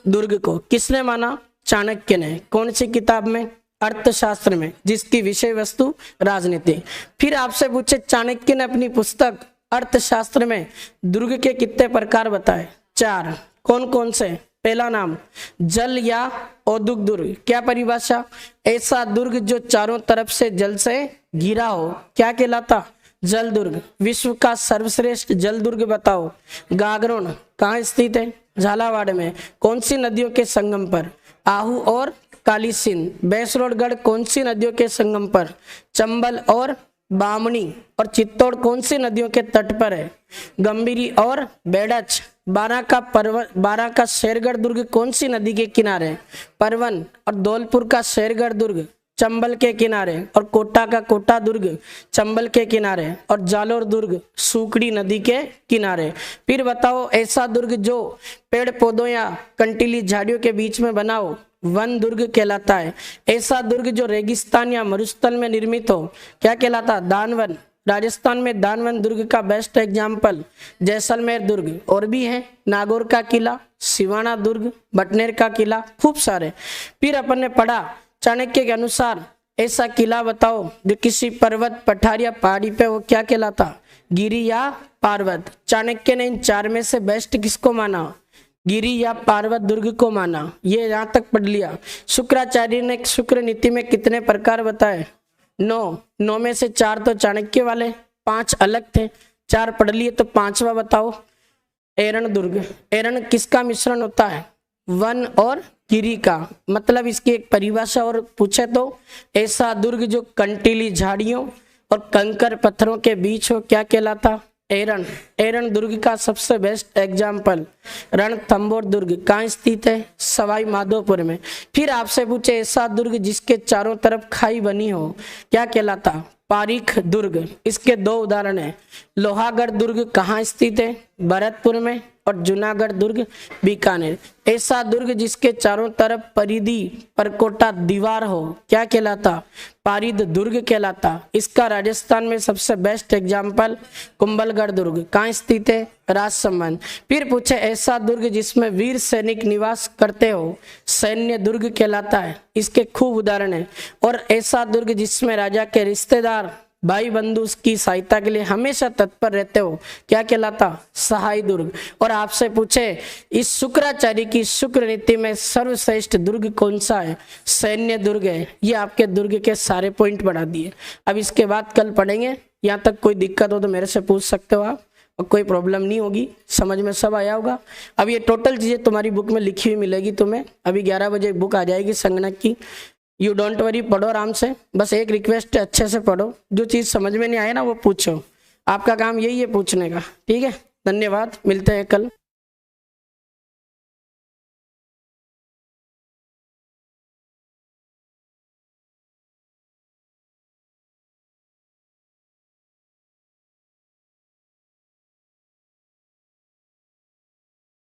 दुर्ग को। किसने माना? चाणक्य ने। कौन सी किताब में? अर्थशास्त्र में, जिसकी विषय वस्तु राजनीति। फिर आपसे पूछे चाणक्य ने अपनी पुस्तक अर्थशास्त्र में दुर्ग के कितने प्रकार बताए? 4। कौन कौन से? पहला नाम जल या औद्योगिक दुर्ग। क्या परिभाषा? ऐसा दुर्ग जो चारों तरफ से जल से घिरा हो, क्या कहलाता? जल दुर्ग। विश्व का सर्वश्रेष्ठ जल दुर्ग बताओ। गागरोन कहाँ स्थित है? झालावाड़ में। कौन सी नदियों के संगम पर? आहू और काली सिंध। बैसरोडगढ़ कौन सी नदियों के संगम पर? चंबल और बामणी। और चित्तौड़ कौन सी नदियों के तट पर है? गंभीरी और बेड़च। बारा का शेरगढ़ दुर्ग कौन सी नदी के किनारे? परवन। और धौलपुर का शेरगढ़ दुर्ग चंबल के किनारे। और कोटा का कोटा दुर्ग चंबल के किनारे। और जालोर दुर्ग सूकड़ी नदी के किनारे। फिर बताओ ऐसा दुर्ग जो पेड़ पौधों या कंटीली झाड़ियों के बीच में बना हो, वन दुर्ग कहलाता है। ऐसा दुर्ग जो रेगिस्तान या मरुस्थल में निर्मित हो, क्या कहलाता? दानवन। राजस्थान में दानवन दुर्ग का बेस्ट एग्जाम्पल जैसलमेर दुर्ग। और भी है, नागौर का किला, सिवाना दुर्ग, बटनेर का किला, खूब सारे। फिर अपन ने पढ़ा चाणक्य के अनुसार ऐसा किला बताओ जो किसी पर्वत पठार या पहाड़ी पे हो, क्या कहलाता? गिरी या पर्वत। चाणक्य ने इन 4 में से बेस्ट किसको माना? गिरी या पर्वत दुर्ग को माना। ये यहाँ तक पढ़ लिया। शुक्राचार्य ने शुक्र नीति में कितने प्रकार बताए? 9 में से 4 तो चाणक्य वाले, 5 अलग थे। 4 पढ़ लिए, तो 5वां बताओ। एरण दुर्ग। एरण किसका मिश्रण होता है? वन और गिरी का। मतलब इसकी एक परिभाषा और पूछे तो ऐसा दुर्ग जो कंटीली झाड़ियों और कंकर पत्थरों के बीच हो, क्या कहलाता? एरण। एरण दुर्ग का सबसे बेस्ट एग्जाम्पल रणथंभौर दुर्ग कहाँ स्थित है? सवाई माधोपुर में। फिर आपसे पूछे ऐसा दुर्ग जिसके चारों तरफ खाई बनी हो, क्या कहलाता? पारीख दुर्ग। इसके 2 उदाहरण हैं। लोहागढ़ दुर्ग कहाँ स्थित है? भरतपुर में। और जूनागढ़ दुर्ग बीकानेर। ऐसा दुर्ग जिसके चारों तरफ परिधि परकोटा दीवार हो, क्या कहलाता? पारिद दुर्ग कहलाता। इसका राजस्थान में सबसे बेस्ट एग्जाम्पल कुंभलगढ़ दुर्ग कहाँ स्थित है? राजसमंद। फिर पूछे ऐसा दुर्ग जिसमें वीर सैनिक निवास करते हो, सैन्य दुर्ग कहलाता है। इसके खूब उदाहरण है। और ऐसा दुर्ग जिसमें राजा के रिश्तेदार भाई बंधु की सहायता के लिए हमेशा तत्पर रहते हो, क्या कहलाता? सहाय दुर्ग। और आपसे पूछे इस शुक्राचार्य की शुक्र नीति में सर्वश्रेष्ठ दुर्ग कौन सा है? सैन्य दुर्ग है। ये आपके दुर्ग के सारे पॉइंट बढ़ा दिए। अब इसके बाद कल पढ़ेंगे। यहाँ तक कोई दिक्कत हो तो मेरे से पूछ सकते हो आप, और कोई प्रॉब्लम नहीं होगी। समझ में सब आया होगा। अब ये टोटल चीजें तुम्हारी बुक में लिखी हुई मिलेगी तुम्हें। अभी 11 बजे बुक आ जाएगी संगणक की। यू डोंट वरी, पढ़ो आराम से। बस एक रिक्वेस्ट है, अच्छे से पढ़ो। जो चीज़ समझ में नहीं आए ना वो पूछो। आपका काम यही है पूछने का, ठीक है। धन्यवाद, मिलते हैं कल।